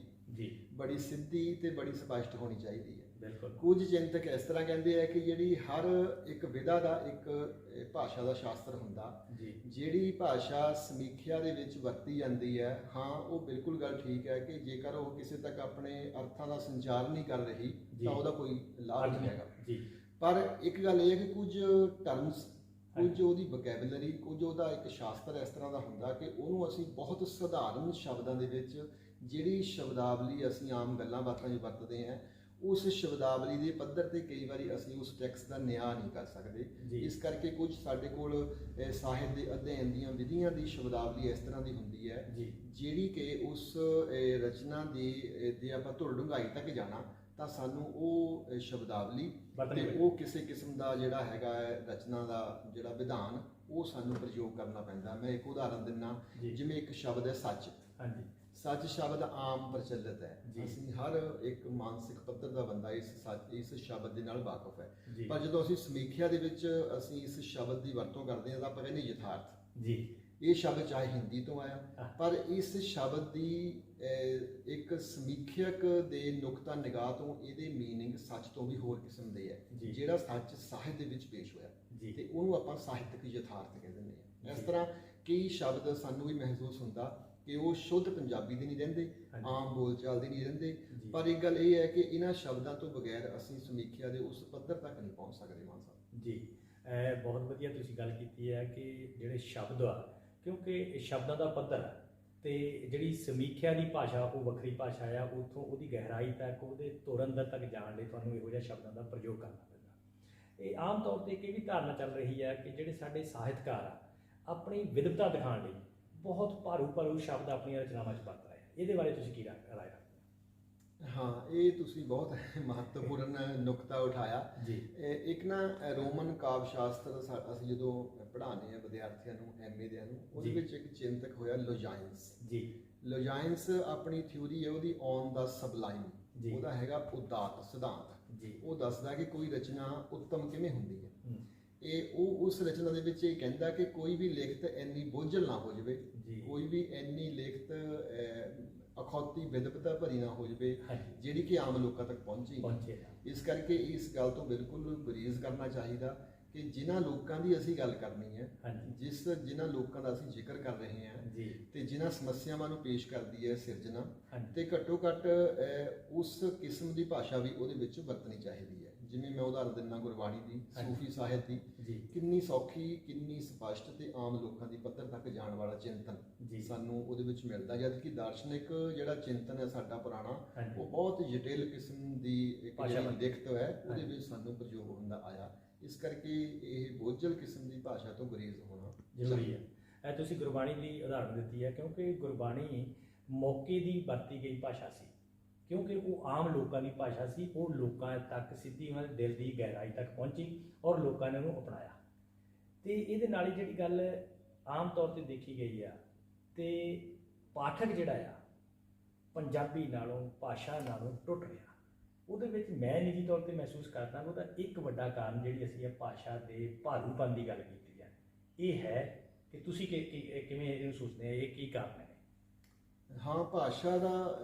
ਬੜੀ ਸਿੱਧੀ ਤੇ ਬੜੀ ਸਪਸ਼ਟ ਹੋਣੀ ਚਾਹੀਦੀ ਹੈ। ਕੁਝ ਚਿੰਤਕ ਇਸ ਤਰ੍ਹਾਂ ਕਹਿੰਦੇ ਆ ਕਿ ਜਿਹੜੀ ਹਰ ਇੱਕ ਵਿਧਾ ਦਾ ਇੱਕ ਭਾਸ਼ਾ ਦਾ ਸ਼ਾਸਤਰ ਹੁੰਦਾ, ਜਿਹੜੀ ਭਾਸ਼ਾ ਸਮੀਖਿਆ ਦੇ ਵਿੱਚ ਵਰਤੀ ਜਾਂਦੀ ਹੈ, ਹਾਂ ਉਹ ਬਿਲਕੁਲ ਗੱਲ ਠੀਕ ਹੈ ਕਿ ਜੇਕਰ ਉਹ ਕਿਸੇ ਤੱਕ ਆਪਣੇ ਅਰਥਾਂ ਦਾ ਸੰਚਾਰ ਨਹੀਂ ਕਰ ਰਹੀ ਤਾਂ ਉਹਦਾ ਕੋਈ ਲਾਭ ਨਹੀਂ ਹੈਗਾ। ਪਰ ਇੱਕ ਗੱਲ ਇਹ ਹੈ ਕਿ ਕੁਝ ਟਰਮਸ, ਕੁਝ ਉਹਦੀ ਵੋਕੈਬਲਰੀ, ਕੁਝ ਉਹਦਾ ਇੱਕ ਸ਼ਾਸਤਰ ਇਸ ਤਰ੍ਹਾਂ ਦਾ ਹੁੰਦਾ ਕਿ ਉਹਨੂੰ ਅਸੀਂ ਬਹੁਤ ਸਧਾਰਨ ਸ਼ਬਦਾਂ ਦੇ ਵਿੱਚ, ਜਿਹੜੀ ਸ਼ਬਦਾਵਲੀ ਅਸੀਂ ਆਮ ਗੱਲਾਂ ਬਾਤਾਂ 'ਚ ਵਰਤਦੇ ਹਾਂ, ਉਸ ਸ਼ਬਦਾਵਲੀ ਦੇ ਪੱਧਰ 'ਤੇ ਕਈ ਵਾਰੀ ਅਸੀਂ ਉਸ ਟੈਕਸਟ ਦਾ ਨਿਆਂ ਨਹੀਂ ਕਰ ਸਕਦੇ। ਇਸ ਕਰਕੇ ਕੁਝ ਸਾਡੇ ਕੋਲ ਸਾਹਿਤ ਦੇ ਅਧਿਐਨ ਦੀਆਂ ਵਿਧੀਆਂ ਦੀ ਸ਼ਬਦਾਵਲੀ ਇਸ ਤਰ੍ਹਾਂ ਦੀ ਹੁੰਦੀ ਹੈ ਜਿਹੜੀ ਕਿ ਉਸ ਰਚਨਾ ਦੀ ਜੇ ਆਪਾਂ ਧੁਰ ਡੂੰਘਾਈ ਤੱਕ ਜਾਣਾ ਤਾਂ ਸਾਨੂੰ ਉਹ ਸ਼ਬਦਾਵਲੀ ਤੇ ਉਹ ਕਿਸੇ ਕਿਸਮ ਦਾ ਜਿਹੜਾ ਹੈਗਾ ਰਚਨਾ ਦਾ ਜਿਹੜਾ ਵਿਧਾਨ ਉਹ ਸਾਨੂੰ ਪ੍ਰਯੋਗ ਕਰਨਾ ਪੈਂਦਾ। ਮੈਂ ਇੱਕ ਉਦਾਹਰਨ ਦਿੰਦਾ, ਜਿਵੇਂ ਇੱਕ ਸ਼ਬਦ ਹੈ ਸੱਚ। ਸੱਚ ਸ਼ਬਦ ਆਮ ਪ੍ਰਚਲਿਤ ਹੈ, ਅਸੀਂ ਹਰ ਇੱਕ ਮਾਨਸਿਕ ਪੱਧਰ ਦਾ ਬੰਦਾ ਇਸ ਸ਼ਬਦ ਦੇ ਨਾਲ ਵਾਕਫ ਹੈ। ਪਰ ਜਦੋਂ ਅਸੀਂ ਸਮੀਖਿਆ ਦੇ ਵਿੱਚ ਅਸੀਂ ਇਸ ਸ਼ਬਦ ਦੀ ਵਰਤੋਂ ਕਰਦੇ ਹਾਂ ਤਾਂ ਆਪਾਂ ਕਹਿੰਦੇ ਯਥਾਰਥ। ਇਹ ਸ਼ਬਦ ਚਾਹੇ ਹਿੰਦੀ ਤੋਂ ਆਇਆ, ਪਰ ਇਸ ਸ਼ਬਦ ਦੀ ਇੱਕ ਸਮੀਖਿਅਕ ਦੇ ਨੁਕਤਾ ਨਿਗਾਹ ਤੋਂ ਇਹਦੇ ਮੀਨਿੰਗ ਸੱਚ ਤੋਂ ਵੀ ਹੋਰ ਕਿਸਮ ਦੇ ਹੈ। ਜਿਹੜਾ ਸੱਚ ਸਾਹਿਤ ਦੇ ਵਿੱਚ ਪੇਸ਼ ਹੋਇਆ ਤੇ ਉਹਨੂੰ ਆਪਾਂ ਸਾਹਿਤਕ ਯਥਾਰਥ ਕਹਿ ਦਿੰਦੇ ਹਾਂ। ਇਸ ਤਰ੍ਹਾਂ ਕਈ ਸ਼ਬਦ ਸਾਨੂੰ ਵੀ ਮਹਿਸੂਸ ਹੁੰਦਾ ਕਿ ਉਹ ਸ਼ੁੱਧ ਪੰਜਾਬੀ ਦੇ ਨਹੀਂ ਰਹਿੰਦੇ, ਆਮ ਬੋਲਚਾਲ ਦੇ ਨਹੀਂ ਰਹਿੰਦੇ, ਪਰ ਇੱਕ ਗੱਲ ਇਹ ਹੈ ਕਿ ਇਹਨਾਂ ਸ਼ਬਦਾਂ ਤੋਂ ਬਗੈਰ ਅਸੀਂ ਸਮੀਖਿਆ ਦੇ ਉਸ ਪੱਧਰ ਤੱਕ ਨਹੀਂ ਪਹੁੰਚ ਸਕਦੇ। ਮਾਨ ਸਾਹਿਬ ਜੀ, ਬਹੁਤ ਵਧੀਆ ਤੁਸੀਂ ਗੱਲ ਕੀਤੀ ਹੈ ਕਿ ਜਿਹੜੇ ਸ਼ਬਦ ਆ, ਕਿਉਂਕਿ ਸ਼ਬਦਾਂ ਦਾ ਪੱਧਰ ਹੈ ਤੇ ਜਿਹੜੀ ਸਮੀਖਿਆ ਦੀ ਭਾਸ਼ਾ ਉਹ ਵੱਖਰੀ ਭਾਸ਼ਾ ਆ, ਉੱਥੋਂ ਉਹਦੀ ਗਹਿਰਾਈ ਤੱਕ, ਉਹਦੇ ਧੁਰ ਅੰਦਰ ਤੱਕ ਜਾਣ ਲਈ ਤੁਹਾਨੂੰ ਇਹੋ ਜਿਹੇ ਸ਼ਬਦਾਂ ਦਾ ਪ੍ਰਯੋਗ ਕਰਨਾ ਪੈਂਦਾ। ਇਹ ਆਮ ਤੌਰ 'ਤੇ ਇਹ ਵੀ ਧਾਰਨਾ ਚੱਲ ਰਹੀ ਹੈ ਕਿ ਜਿਹੜੇ ਸਾਡੇ ਸਾਹਿਤਕਾਰ ਆ ਆਪਣੀ ਵਿਦਵਤਾ ਦਿਖਾਉਣ ਲਈ ਬਹੁਤ ਭਾਰੂ ਸ਼ਬਦ ਆਪਣੀਆਂ ਰਚਨਾਵਾਂ 'ਚ ਵਰਤ ਰਹੇ ਆ। ਇਹਦੇ ਬਾਰੇ ਤੁਸੀਂ ਕੀ ਰਾਏ ਰੱਖਦੇ? ਹਾਂ, ਇਹ ਤੁਸੀਂ ਬਹੁਤ ਮਹੱਤਵਪੂਰਨ ਨੁਕਤਾ ਉਠਾਇਆ। ਇੱਕ ਨਾ ਰੋਮਨ ਕਾਵਿ ਸ਼ਾਸਤਰ ਅਸੀਂ ਜਦੋਂ ਪੜ੍ਹਾਉਂਦੇ ਹਾਂ ਵਿਦਿਆਰਥੀਆਂ ਨੂੰ, MA ਦਿਆਂ ਨੂੰ, ਉਹਦੇ ਵਿੱਚ ਇੱਕ ਚਿੰਤਕ ਹੋਇਆ ਲੋਜਾਇਨਸ। ਲੋਜਾਇਨਸ ਆਪਣੀ ਥਿਊਰੀ ਹੈ ਉਹਦੀ ਔਨ ਦਾ ਸਬਲਾਈਮ, ਉਹਦਾ ਹੈਗਾ ਉਦਾਤ ਸਿਧਾਂਤ। ਉਹ ਦੱਸਦਾ ਕਿ ਕੋਈ ਰਚਨਾ ਉੱਤਮ ਕਿਵੇਂ ਹੁੰਦੀ ਹੈ। ਉਹ ਉਸ ਰਚਨਾ ਦੇ ਵਿੱਚ ਇਹ ਕਹਿੰਦਾ ਕਿ ਕੋਈ ਵੀ ਲਿਖਤ ਇੰਨੀ ਬੋਝਲ ਨਾ ਹੋ ਜਾਵੇ, ਕੋਈ ਵੀ ਇੰਨੀ ਲਿਖਤ ਅਖੌਤੀ ਵਿਦਵਤਾ ਭਰੀ ਨਾ ਹੋ ਜਾਵੇ ਜਿਹੜੀ ਕਿ ਆਮ ਲੋਕਾਂ ਤੱਕ ਪਹੁੰਚੇ। ਇਸ ਕਰਕੇ ਇਸ ਗੱਲ ਤੋਂ ਬਿਲਕੁਲ ਗੁਰੇਜ਼ ਕਰਨਾ ਚਾਹੀਦਾ ਕਿ ਜਿਨ੍ਹਾਂ ਲੋਕਾਂ ਦੀ ਅਸੀਂ ਗੱਲ ਕਰਨੀ ਹੈ, ਜਿਨ੍ਹਾਂ ਲੋਕਾਂ ਦਾ ਅਸੀਂ ਜ਼ਿਕਰ ਕਰ ਰਹੇ ਹਾਂ ਤੇ ਜਿਨ੍ਹਾਂ ਸਮੱਸਿਆਵਾਂ ਨੂੰ ਪੇਸ਼ ਕਰਦੀ ਹੈ ਸਿਰਜਣਾ, ਤੇ ਘੱਟੋ ਘੱਟ ਉਸ ਕਿਸਮ ਦੀ ਭਾਸ਼ਾ ਵੀ ਉਹਦੇ ਵਿੱਚ ਵਰਤਣੀ ਚਾਹੀਦੀ ਹੈ। ਜਿਵੇਂ ਮੈਂ ਉਦਾਹਰਨ ਦਿੰਦਾ ਗੁਰਬਾਣੀ ਦੀ, ਸੂਫੀ ਸਾਹਿਤ ਦੀ, ਕਿੰਨੀ ਸੌਖੀ, ਕਿੰਨੀ ਸਪਸ਼ਟ ਤੇ ਆਮ ਲੋਕਾਂ ਦੀ ਪੱਧਰ ਤੱਕ ਜਾਣ ਵਾਲਾ ਚਿੰਤਨ ਸਾਨੂੰ ਉਹਦੇ ਵਿੱਚ ਮਿਲਦਾ। ਜਦ ਕਿ ਦਾਰਸ਼ਨਿਕ ਜਿਹੜਾ ਚਿੰਤਨ ਹੈ ਸਾਡਾ ਪੁਰਾਣਾ, ਉਹ ਬਹੁਤ ਜਟਿਲ ਕਿਸਮ ਦੀ ਇੱਕ ਜਿਹੜੀ ਲਿਖਤ ਹੈ ਉਹਦੇ ਵਿੱਚ ਸਾਨੂੰ ਪ੍ਰਯੋਗ ਹੁੰਦਾ ਆਇਆ। ਇਸ ਕਰਕੇ ਇਹ ਬੋਝਲ ਕਿਸਮ ਦੀ ਭਾਸ਼ਾ ਤੋਂ ਗੁਰੇਜ਼ ਹੋਣਾ ਜ਼ਰੂਰੀ ਹੈ। ਤੁਸੀਂ ਗੁਰਬਾਣੀ ਦੀ ਉਦਾਹਰਨ ਦਿੱਤੀ ਹੈ, ਕਿਉਂਕਿ ਗੁਰਬਾਣੀ ਮੌਕੇ ਦੀ ਵਰਤੀ ਗਈ ਭਾਸ਼ਾ ਸੀ, ਕਿਉਂਕਿ ਉਹ ਆਮ ਲੋਕਾਂ ਦੀ ਭਾਸ਼ਾ ਸੀ। ਉਹ ਲੋਕਾਂ ਤੱਕ ਸਿੱਧੀ ਉਹਨਾਂ ਦੇ ਦਿਲ ਦੀ ਗਹਿਰਾਈ ਤੱਕ ਪਹੁੰਚੀ ਔਰ ਲੋਕਾਂ ਨੇ ਉਹਨੂੰ ਅਪਣਾਇਆ। ਅਤੇ ਇਹਦੇ ਨਾਲ ਹੀ ਜਿਹੜੀ ਗੱਲ ਆਮ ਤੌਰ 'ਤੇ ਦੇਖੀ ਗਈ ਆ, ਅਤੇ ਪਾਠਕ ਜਿਹੜਾ ਆ ਪੰਜਾਬੀ ਨਾਲੋਂ, ਭਾਸ਼ਾ ਨਾਲੋਂ ਟੁੱਟ ਰਿਹਾ। ਉਹਦੇ ਵਿੱਚ ਮੈਂ ਨਿੱਜੀ ਤੌਰ 'ਤੇ ਮਹਿਸੂਸ ਕਰਦਾ ਉਹਦਾ ਇੱਕ ਵੱਡਾ ਕਾਰਨ ਜਿਹੜੀ ਅਸੀਂ ਇਹ ਭਾਸ਼ਾ ਦੇ ਭਾਰੂਪਨ ਦੀ ਗੱਲ ਕੀਤੀ ਹੈ, ਇਹ ਹੈ ਕਿ ਤੁਸੀਂ ਕਿਵੇਂ ਇਹਨੂੰ ਸੋਚਦੇ ਹੋ, ਇਹ ਕੀ ਕਾਰਨ ਹੈ? ਹਾਂ, ਭਾਸ਼ਾ ਦਾ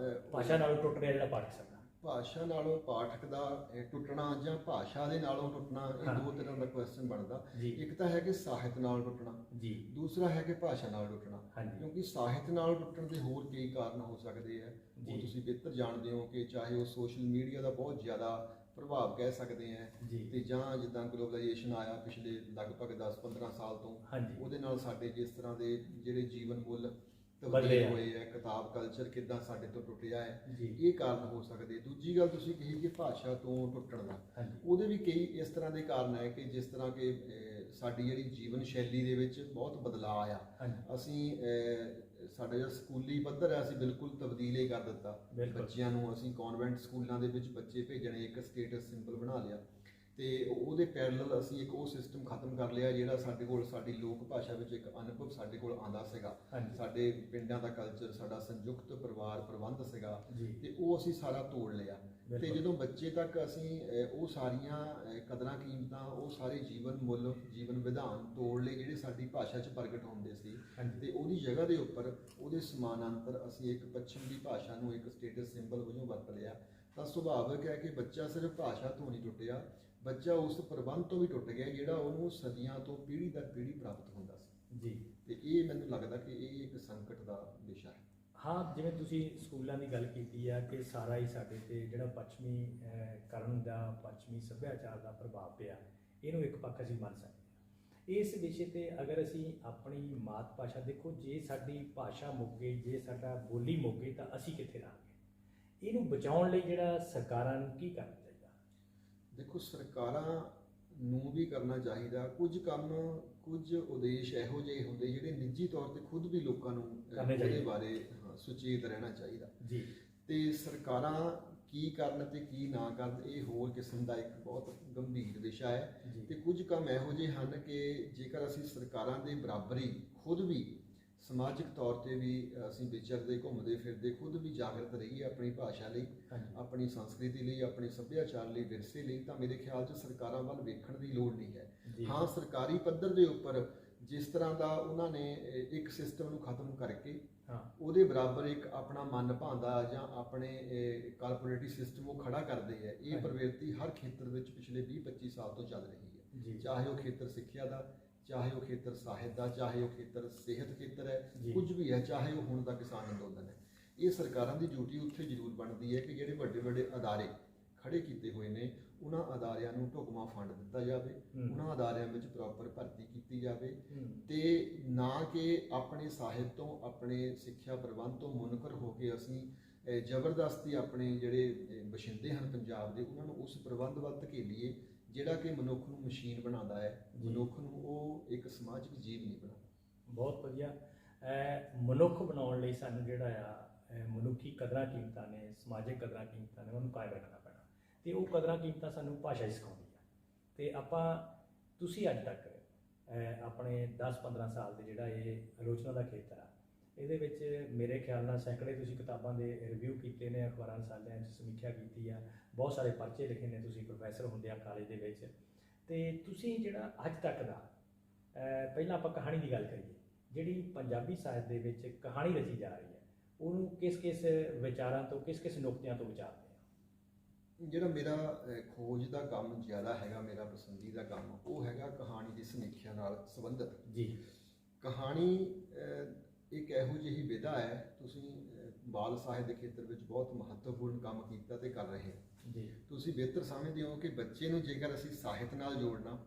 ਭਾਸ਼ਾ ਨਾਲੋਂ ਟੁੱਟ ਰਿਹਾ ਜਿਹੜਾ ਪਾਠਕ ਸਾਡਾ, ਭਾਸ਼ਾ ਨਾਲੋਂ ਪਾਠਕ ਦਾ ਟੁੱਟਣਾ ਜਾਂ ਭਾਸ਼ਾ ਦੇ ਨਾਲੋਂ ਟੁੱਟਣਾ, ਇਹ ਦੋ ਤਰ੍ਹਾਂ ਦਾ ਕੁਐਸਚਨ ਬਣਦਾ। ਇੱਕ ਤਾਂ ਹੈ ਕਿ ਸਾਹਿਤ ਨਾਲ ਟੁੱਟਣਾ ਜੀ, ਦੂਸਰਾ ਹੈ ਕਿ ਭਾਸ਼ਾ ਨਾਲ ਟੁੱਟਣਾ। ਕਿਉਂਕਿ ਸਾਹਿਤ ਨਾਲ ਟੁੱਟਣ ਦੇ ਹੋਰ ਕਈ ਕਾਰਨ ਹੋ ਸਕਦੇ ਆ, ਉਹ ਤੁਸੀਂ ਬਿਹਤਰ ਜਾਣਦੇ ਹੋ ਕਿ ਚਾਹੇ ਉਹ ਸੋਸ਼ਲ ਮੀਡੀਆ ਦਾ ਬਹੁਤ ਜ਼ਿਆਦਾ ਪ੍ਰਭਾਵ ਕਹਿ ਸਕਦੇ ਆ, ਤੇ ਜਾਂ ਜਿੱਦਾਂ ਗਲੋਬਲਾਈਜੇਸ਼ਨ ਆਇਆ ਪਿਛਲੇ ਲਗਭਗ 10-15 ਸਾਲ ਤੋਂ, ਉਹਦੇ ਨਾਲ ਸਾਡੇ ਜਿਸ ਤਰ੍ਹਾਂ ਦੇ ਜਿਹੜੇ ਜੀਵਨ ਮੁੱਲ ਤਬਦੀਲ ਹੋਏ ਹੈ, ਕਿਤਾਬ ਕਲਚਰ ਕਿੱਦਾਂ ਸਾਡੇ ਤੋਂ ਟੁੱਟਿਆ ਹੈ, ਇਹ ਕਾਰਨ ਹੋ ਸਕਦੇ। ਦੂਜੀ ਗੱਲ ਤੁਸੀਂ ਕਹੀ ਕਿ ਭਾਸ਼ਾ ਤੋਂ ਟੁੱਟਣ ਦਾ, ਉਹਦੇ ਵੀ ਕਈ ਇਸ ਤਰ੍ਹਾਂ ਦੇ ਕਾਰਨ ਹੈ ਕਿ ਜਿਸ ਤਰ੍ਹਾਂ ਕਿ ਸਾਡੀ ਜਿਹੜੀ ਜੀਵਨ ਸ਼ੈਲੀ ਦੇ ਵਿੱਚ ਬਹੁਤ ਬਦਲਾਅ ਆਇਆ। ਅਸੀਂ ਸਾਡਾ ਜਿਹੜਾ ਸਕੂਲੀ ਪੱਧਰ ਹੈ ਅਸੀਂ ਬਿਲਕੁਲ ਤਬਦੀਲ ਹੀ ਕਰ ਦਿੱਤਾ। ਬੱਚਿਆਂ ਨੂੰ ਅਸੀਂ ਕਨਵੈਂਟ ਸਕੂਲਾਂ ਦੇ ਵਿੱਚ ਬੱਚੇ ਭੇਜਣੇ ਇੱਕ ਸਟੇਟਸ ਸਿੰਬਲ ਬਣਾ ਲਿਆ, ਤੇ ਉਹਦੇ ਪੈਰਲਲ ਅਸੀਂ ਇੱਕ ਉਹ ਸਿਸਟਮ ਖਤਮ ਕਰ ਲਿਆ ਜਿਹੜਾ ਸਾਡੇ ਕੋਲ ਸਾਡੀ ਲੋਕ ਭਾਸ਼ਾ ਵਿੱਚ ਇੱਕ ਅਨੁਭਵ ਸਾਡੇ ਕੋਲ ਆਉਂਦਾ ਸੀਗਾ, ਸਾਡੇ ਪਿੰਡਾਂ ਦਾ ਕਲਚਰ, ਸਾਡਾ ਸੰਯੁਕਤ ਪਰਿਵਾਰ ਪ੍ਰਬੰਧ ਸੀਗਾ, ਤੇ ਉਹ ਅਸੀਂ ਸਾਰਾ ਤੋੜ ਲਿਆ। ਤੇ ਜਦੋਂ ਬੱਚੇ ਤੱਕ ਅਸੀਂ ਉਹ ਸਾਰੀਆਂ ਕਦਰਾਂ ਕੀਮਤਾਂ, ਉਹ ਸਾਰੇ ਜੀਵਨ ਮੁੱਲ, ਜੀਵਨ ਵਿਧਾਨ ਤੋੜ ਲਏ ਜਿਹੜੇ ਸਾਡੀ ਭਾਸ਼ਾ 'ਚ ਪ੍ਰਗਟ ਹੁੰਦੇ ਸੀ, ਤੇ ਉਹਦੀ ਜਗ੍ਹਾ ਦੇ ਉੱਪਰ ਉਹਦੇ ਸਮਾਨਾਂਤਰ ਅਸੀਂ ਇੱਕ ਪੱਛਮ ਦੀ ਭਾਸ਼ਾ ਨੂੰ ਇੱਕ ਸਟੇਟਸ ਸਿੰਬਲ ਵਜੋਂ ਵਰਤ ਲਿਆ, ਤਾਂ ਸੁਭਾਵਿਕ ਹੈ ਕਿ ਬੱਚਾ ਸਿਰਫ ਭਾਸ਼ਾ ਤੋਂ ਨਹੀਂ ਟੁੱਟਿਆ, ਬੱਚਾ ਉਸ ਪ੍ਰਬੰਧ ਤੋਂ ਵੀ ਟੁੱਟ ਗਿਆ ਜਿਹੜਾ ਉਹਨੂੰ ਸਦੀਆਂ ਤੋਂ ਪੀੜ੍ਹੀ ਦਰ ਪੀੜ੍ਹੀ ਪ੍ਰਾਪਤ ਹੁੰਦਾ ਸੀ ਜੀ। ਤੇ ਇਹ ਮੈਨੂੰ ਲੱਗਦਾ ਕਿ ਇਹ ਇੱਕ ਸੰਕਟ ਦਾ ਵਿਸ਼ਾ ਹੈ। ਹਾਂ, ਜਿਵੇਂ ਤੁਸੀਂ ਸਕੂਲਾਂ ਦੀ ਗੱਲ ਕੀਤੀ ਆ ਕਿ ਸਾਰਾ ਹੀ ਸਾਡੇ ਤੇ ਜਿਹੜਾ ਪੱਛਮੀ ਕਰਨ ਦਾ, ਪੱਛਮੀ ਸੱਭਿਆਚਾਰ ਦਾ ਪ੍ਰਭਾਵ ਪਿਆ, ਇਹਨੂੰ ਇੱਕ ਪੱਖ ਅਸੀਂ ਮੰਨ ਸਕਦੇ ਹਾਂ। ਇਸ ਵਿਸ਼ੇ ਤੇ ਅਗਰ ਅਸੀਂ ਆਪਣੀ ਮਾਤ ਭਾਸ਼ਾ, ਦੇਖੋ ਜੇ ਸਾਡੀ ਭਾਸ਼ਾ ਮੁੱਕ ਗਈ, ਜੇ ਸਾਡਾ ਬੋਲੀ ਮੁੱਕ ਗਈ, ਤਾਂ ਅਸੀਂ ਕਿੱਥੇ ਰਹਾਂਗੇ? ਇਹਨੂੰ ਬਚਾਉਣ ਲਈ ਜਿਹੜਾ ਸਰਕਾਰਾਂ ਨੂੰ ਕੀ ਕਰਨਾ ਚਾਹੀਦਾ? ਦੇਖੋ, ਸਰਕਾਰਾਂ ਨੂੰ ਵੀ ਕਰਨਾ ਚਾਹੀਦਾ ਕੁਝ ਕੰਮ, ਕੁਝ ਉਦੇਸ਼ ਇਹੋ ਜਿਹੇ ਹੁੰਦੇ ਜਿਹੜੇ ਨਿੱਜੀ ਤੌਰ ਤੇ ਖੁਦ ਵੀ ਲੋਕਾਂ ਨੂੰ ਉਹਦੇ ਬਾਰੇ ਸੁਚੇਤ ਰਹਿਣਾ ਚਾਹੀਦਾ ਜੀ। ਤੇ ਸਰਕਾਰਾਂ ਕੀ ਕਰਨ ਤੇ ਕੀ ਨਾ ਕਰਨ, ਇਹ ਹੋਰ ਕਿਸਮ ਦਾ ਇੱਕ ਬਹੁਤ ਗੰਭੀਰ ਵਿਸ਼ਾ ਹੈ। ਤੇ ਕੁਝ ਕੰਮ ਇਹੋ ਜਿਹੇ ਹਨ ਕਿ ਜੇਕਰ ਅਸੀਂ ਸਰਕਾਰਾਂ ਦੇ ਬਰਾਬਰ ਹੀ ਖੁਦ ਵੀ ਸਮਾਜਿਕ ਤੌਰ ਤੇ ਵੀ ਅਸੀਂ ਵਿਚਰਦੇ, ਘੁੰਮਦੇ ਫਿਰਦੇ, ਖੁਦ ਵੀ ਜਾਗਰਤ ਰਹੀਏ ਆਪਣੀ ਭਾਸ਼ਾ ਲਈ, ਆਪਣੀ ਸੰਸਕ੍ਰਿਤੀ ਲਈ, ਆਪਣੇ ਸੱਭਿਆਚਾਰ ਲਈ, ਵਿਰਸੇ ਲਈ, ਤਾਂ ਮੇਰੇ ਖਿਆਲ 'ਚ ਸਰਕਾਰਾਂ ਵੱਲ ਵੇਖਣ ਦੀ ਲੋੜ ਨਹੀਂ ਹੈ। ਹਾਂ, ਸਰਕਾਰੀ ਪੱਧਰ ਦੇ ਉੱਪਰ ਜਿਸ ਤਰ੍ਹਾਂ ਦਾ ਉਹਨਾਂ ਨੇ ਇੱਕ ਸਿਸਟਮ ਨੂੰ ਖਤਮ ਕਰਕੇ ਉਹਦੇ ਬਰਾਬਰ ਇੱਕ ਆਪਣਾ ਮਨ ਭਾਉਂਦਾ ਜਾਂ ਆਪਣੇ ਕਾਰਪੋਰੇਟਿਵ ਸਿਸਟਮ ਉਹ ਖੜਾ ਕਰਦੇ ਹੈ, ਇਹ ਪ੍ਰਵਿਰਤੀ ਹਰ ਖੇਤਰ ਵਿੱਚ ਪਿਛਲੇ 20-25 ਸਾਲ ਤੋਂ ਚੱਲ ਰਹੀ ਹੈ। ਚਾਹੇ ਉਹ ਖੇਤਰ ਸਿੱਖਿਆ ਦਾ, ਚਾਹੇ ਉਹ ਖੇਤਰ ਸਾਹਿਤ ਦਾ, ਚਾਹੇ ਉਹ ਖੇਤਰ ਸਿਹਤ ਖੇਤਰ ਹੈ, ਕੁਝ ਵੀ ਹੈ, ਚਾਹੇ ਉਹ ਹੁਣ ਦਾ ਕਿਸਾਨ ਅੰਦੋਲਨ ਹੈ। ਇਹ ਸਰਕਾਰਾਂ ਦੀ ਡਿਊਟੀ ਉੱਥੇ ਜ਼ਰੂਰ ਬਣਦੀ ਹੈ ਕਿ ਜਿਹੜੇ ਵੱਡੇ ਵੱਡੇ ਅਦਾਰੇ ਖੜੇ ਕੀਤੇ ਹੋਏ ਨੇ, ਉਹਨਾਂ ਅਦਾਰਿਆਂ ਨੂੰ ਢੁਕਵਾਂ ਫੰਡ ਦਿੱਤਾ ਜਾਵੇ, ਉਹਨਾਂ ਅਦਾਰਿਆਂ ਵਿੱਚ ਪ੍ਰੋਪਰ ਭਰਤੀ ਕੀਤੀ ਜਾਵੇ, ਤੇ ਨਾ ਕਿ ਆਪਣੇ ਸਾਹਿਤ ਤੋਂ, ਆਪਣੇ ਸਿੱਖਿਆ ਪ੍ਰਬੰਧ ਤੋਂ ਮੁਨਕਰ ਹੋ ਕੇ ਅਸੀਂ ਜ਼ਬਰਦਸਤੀ ਆਪਣੇ ਜਿਹੜੇ ਬਸ਼ਿੰਦੇ ਹਨ ਪੰਜਾਬ ਦੇ, ਉਹਨਾਂ ਨੂੰ ਉਸ ਪ੍ਰਬੰਧ ਵੱਲ ਧਕੇਲੀਏ ਜਿਹੜਾ ਕਿ ਮਨੁੱਖ ਨੂੰ ਮਸ਼ੀਨ ਬਣਾਉਂਦਾ ਹੈ, ਮਨੁੱਖ ਨੂੰ ਉਹ ਇੱਕ ਸਮਾਜਿਕ ਜੀਵ ਨਹੀਂ ਬਣਾਉਂਦਾ। ਬਹੁਤ ਵਧੀਆ। ਮਨੁੱਖ ਬਣਾਉਣ ਲਈ ਸਾਨੂੰ ਜਿਹੜਾ ਆ ਮਨੁੱਖੀ ਕਦਰਾਂ ਕੀਮਤਾਂ ਨੇ, ਸਮਾਜਿਕ ਕਦਰਾਂ ਕੀਮਤਾਂ ਨੇ, ਉਹਨੂੰ ਕਾਇਮ ਰੱਖਣਾ ਪੈਣਾ, ਤੇ ਉਹ ਕਦਰਾਂ ਕੀਮਤਾਂ ਸਾਨੂੰ ਭਾਸ਼ਾ ਹੀ ਸਿਖਾਉਂਦੀ ਆ। ਤੇ ਤੁਸੀਂ ਅੱਜ ਤੱਕ ਆਪਣੇ 10-15 ਸਾਲ ਦੇ ਜਿਹੜਾ ਇਹ ਆਲੋਚਨਾ ਦਾ ਖੇਤਰ ਆ, ਇਹਦੇ ਵਿੱਚ ਮੇਰੇ ਖਿਆਲ ਨਾਲ ਸੈਂਕੜੇ ਤੁਸੀਂ ਕਿਤਾਬਾਂ ਦੇ ਰਿਵਿਊ ਕੀਤੇ ਨੇ, ਅਖਬਾਰਾਂ ਰਸਾਲਿਆਂ 'ਚ ਸਮੀਖਿਆ ਕੀਤੀ ਆ, ਬਹੁਤ ਸਾਰੇ ਪਰਚੇ ਲਿਖੇ ਨੇ, ਤੁਸੀਂ ਪ੍ਰੋਫੈਸਰ ਹੁੰਦੇ ਆ ਕਾਲਜ ਦੇ ਵਿੱਚ, ਤੇ ਤੁਸੀਂ ਜਿਹੜਾ ਅੱਜ ਤੱਕ ਦਾ, ਪਹਿਲਾਂ ਆਪਾਂ ਕਹਾਣੀ ਦੀ ਗੱਲ ਕਰੀਏ, ਜਿਹੜੀ ਪੰਜਾਬੀ ਸਾਹਿਤ ਦੇ ਵਿੱਚ ਕਹਾਣੀ ਰਚੀ ਜਾ ਰਹੀ ਹੈ, ਉਹਨੂੰ ਕਿਸ-ਕਿਸ ਵਿਚਾਰਾਂ ਤੋਂ, ਕਿਸ-ਕਿਸ ਨੁਕਤਿਆਂ ਤੋਂ ਵਿਚਾਰਦੇ ਆ? ਜਿਹੜਾ ਮੇਰਾ ਖੋਜ ਦਾ ਕੰਮ ਜ਼ਿਆਦਾ ਹੈਗਾ, ਮੇਰਾ ਪਸੰਦੀਦਾ ਕੰਮ, ਉਹ ਹੈਗਾ ਕਹਾਣੀ ਦੀ ਸਮੀਖਿਆ ਨਾਲ ਸੰਬੰਧਿਤ ਜੀ। ਕਹਾਣੀ ਇੱਕ ਇਹੋ ਜਿਹੀ ਵਿਧਾ ਹੈ, ਤੁਸੀਂ ਬਾਲ ਸਾਹਿਤ ਦੇ ਖੇਤਰ ਵਿੱਚ ਬਹੁਤ ਮਹੱਤਵਪੂਰਨ ਕੰਮ ਕੀਤਾ ਤੇ ਕਰ ਰਹੇ ਹੋ ਜੀ। ਤੁਸੀਂ ਬਿਹਤਰ ਸਮਝਦੇ ਹੋ ਕਿ ਬੱਚੇ ਨੂੰ ਜੇਕਰ ਅਸੀਂ ਸਾਹਿਤ ਨਾਲ ਜੋੜਨਾ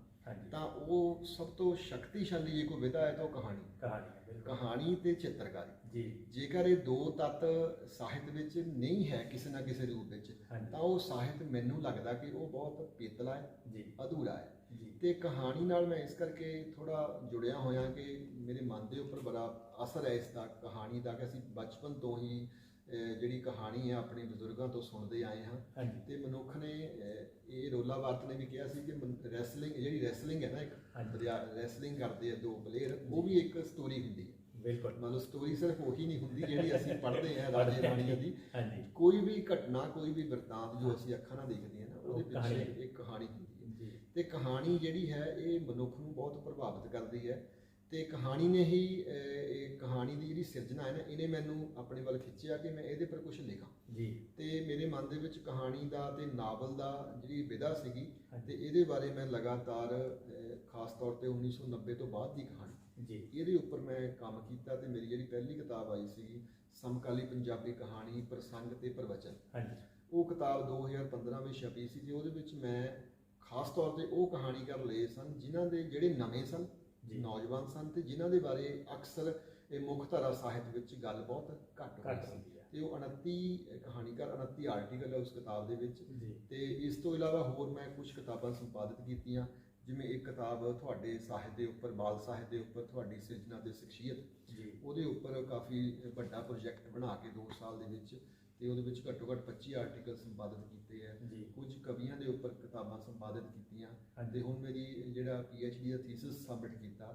ਤਾਂ ਉਹ ਸਭ ਤੋਂ ਸ਼ਕਤੀਸ਼ਾਲੀ ਜੇ ਕੋਈ ਵਿਧਾ ਹੈ ਤਾਂ ਉਹ ਕਹਾਣੀ ਤੇ ਚਿੱਤਰਕਾਰੀ ਜੀ। ਜੇਕਰ ਇਹ ਦੋ ਤੱਤ ਸਾਹਿਤ ਵਿੱਚ ਨਹੀਂ ਹੈ ਕਿਸੇ ਨਾ ਕਿਸੇ ਰੂਪ ਵਿੱਚ, ਤਾਂ ਉਹ ਸਾਹਿਤ ਮੈਨੂੰ ਲੱਗਦਾ ਕਿ ਉਹ ਬਹੁਤ ਪੇਤਲਾ ਹੈ ਜੀ, ਅਧੂਰਾ ਹੈ। ਤੇ ਕਹਾਣੀ ਨਾਲ ਮੈਂ ਇਸ ਕਰਕੇ ਥੋੜਾ ਜੁੜਿਆ ਹੋਇਆ ਕਿ ਮੇਰੇ ਮਨ ਦੇ ਉੱਪਰ ਬੜਾ ਅਸਰ ਹੈ ਇਸ ਦਾ, ਕਹਾਣੀ ਦਾ, ਕਿ ਅਸੀਂ ਬਚਪਨ ਤੋਂ ਹੀ ਜਿਹੜੀ ਕਹਾਣੀ ਹੈ ਆਪਣੇ ਬਜ਼ੁਰਗਾਂ ਤੋਂ ਸੁਣਦੇ ਆਏ ਹਾਂ। ਤੇ ਮਨੁੱਖ ਨੇ, ਇਹ ਰੋਲਾ ਬਾਰਤ ਨੇ ਵੀ ਕਿਹਾ ਸੀ ਕਿ ਜਿਹੜੀ ਰੈਸਲਿੰਗ ਹੈ ਨਾ, ਇੱਕ ਰੈਸਲਿੰਗ ਕਰਦੇ ਆ ਦੋ ਪਲੇਅਰ, ਉਹ ਵੀ ਇੱਕ ਸਟੋਰੀ ਹੁੰਦੀ ਹੈ। ਬਿਲਕੁਲ, ਮਤਲਬ ਸਟੋਰੀ ਸਿਰਫ ਉਹੀ ਨਹੀਂ ਹੁੰਦੀ ਜਿਹੜੀ ਅਸੀਂ ਪੜ੍ਹਦੇ ਹਾਂ ਰਾਜੇ ਰਾਣੀਆਂ ਦੀ, ਕੋਈ ਵੀ ਘਟਨਾ, ਕੋਈ ਵੀ ਬਿਰਤਾਂਤ ਜੋ ਅਸੀਂ ਅੱਖਾਂ ਨਾਲ ਦੇਖਦੇ ਹਾਂ ਨਾ, ਉਹਦੇ ਪਿੱਛੇ ਇੱਕ ਕਹਾਣੀ ਹੁੰਦੀ ਹੈ। ਤੇ ਕਹਾਣੀ ਜਿਹੜੀ ਹੈ ਇਹ ਮਨੁੱਖ ਨੂੰ ਬਹੁਤ ਪ੍ਰਭਾਵਿਤ ਕਰਦੀ ਹੈ। ਤੇ ਕਹਾਣੀ ਨੇ ਹੀ ਇਹ ਕਹਾਣੀ ਦੀ ਜਿਹੜੀ ਸਿਰਜਣਾ ਹੈ ਨਾ, ਇਹਨੇ ਮੈਨੂੰ ਆਪਣੇ ਵੱਲ ਖਿੱਚਿਆ ਕਿ ਮੈਂ ਇਹਦੇ ਪਰ ਕੁਝ ਲਿਖਾਂ ਜੀ। ਤੇ ਮੇਰੇ ਮਨ ਦੇ ਵਿੱਚ ਕਹਾਣੀ ਦਾ ਤੇ ਨਾਵਲ ਦਾ ਜਿਹੜੀ ਵਿਧਾ ਸੀਗੀ, ਤੇ ਇਹਦੇ ਬਾਰੇ ਮੈਂ ਲਗਾਤਾਰ ਖਾਸ ਤੌਰ ਤੇ 1990 ਤੋਂ ਬਾਅਦ ਦੀ ਕਹਾਣੀ ਜੀ, ਇਹਦੇ ਉੱਪਰ ਮੈਂ ਕੰਮ ਕੀਤਾ। ਤੇ ਮੇਰੀ ਜਿਹੜੀ ਪਹਿਲੀ ਕਿਤਾਬ ਆਈ ਸੀਗੀ ਸਮਕਾਲੀ ਪੰਜਾਬੀ ਕਹਾਣੀ ਪ੍ਰਸੰਗ ਤੇ ਪ੍ਰਵਚਨ, ਉਹ ਕਿਤਾਬ 2015 ਵਿੱਚ ਛਪੀ ਸੀ। ਤੇ ਉਹਦੇ ਵਿੱਚ ਮੈਂ ਖਾਸ ਤੌਰ ਤੇ ਉਹ ਕਹਾਣੀਕਾਰ ਲਏ ਸਨ ਜਿਨ੍ਹਾਂ ਦੇ ਜਿਹੜੇ ਨਵੇਂ ਸਨ, ਨੌਜਵਾਨ ਸਨ, ਤੇ ਜਿਨ੍ਹਾਂ ਦੇ ਬਾਰੇ ਅਕਸਰ ਇਹ ਮੁੱਖ ਧਾਰਾ ਸਾਹਿਤ ਵਿੱਚ ਗੱਲ ਬਹੁਤ ਘੱਟ ਹੁੰਦੀ ਹੈ। ਤੇ ਉਹ 29 ਕਹਾਣੀਕਾਰ, 29 ਆਰਟੀਕਲ ਹੈ ਉਸ ਕਿਤਾਬ ਦੇ ਵਿੱਚ। ਤੇ ਇਸ ਤੋਂ ਇਲਾਵਾ ਹੋਰ ਮੈਂ ਕੁਝ ਕਿਤਾਬਾਂ ਸੰਪਾਦਿਤ ਕੀਤੀਆਂ, ਜਿਵੇਂ ਇੱਕ ਕਿਤਾਬ ਤੁਹਾਡੇ ਸਾਹਿਤ ਦੇ ਉੱਪਰ, ਬਾਲ ਸਾਹਿਤ ਦੇ ਉੱਪਰ, ਤੁਹਾਡੀ ਸਿਰਜਣਾ ਤੇ ਸ਼ਖਸੀਅਤ, ਉਹਦੇ ਉੱਪਰ ਕਾਫੀ ਵੱਡਾ ਪ੍ਰੋਜੈਕਟ ਬਣਾ ਕੇ 2 ਸਾਲ ਦੇ ਵਿੱਚ, ਤੇ ਉਹਦੇ ਵਿੱਚ ਘੱਟੋ ਘੱਟ 25 ਆਰਟੀਕਲ ਸੰਪਾਦਿਤ ਕੀਤੇ ਹੈ। ਕੁਝ ਕਵੀਆਂ ਦੇ ਉੱਪਰ ਕਿਤਾਬਾਂ ਸੰਪਾਦਿਤ ਕੀਤੀਆਂ। ਤੇ ਹੁਣ ਮੇਰੀ ਜਿਹੜਾ PhD ਦਾ ਥੀਸਿਸ ਸਬਮਿਟ ਕੀਤਾ,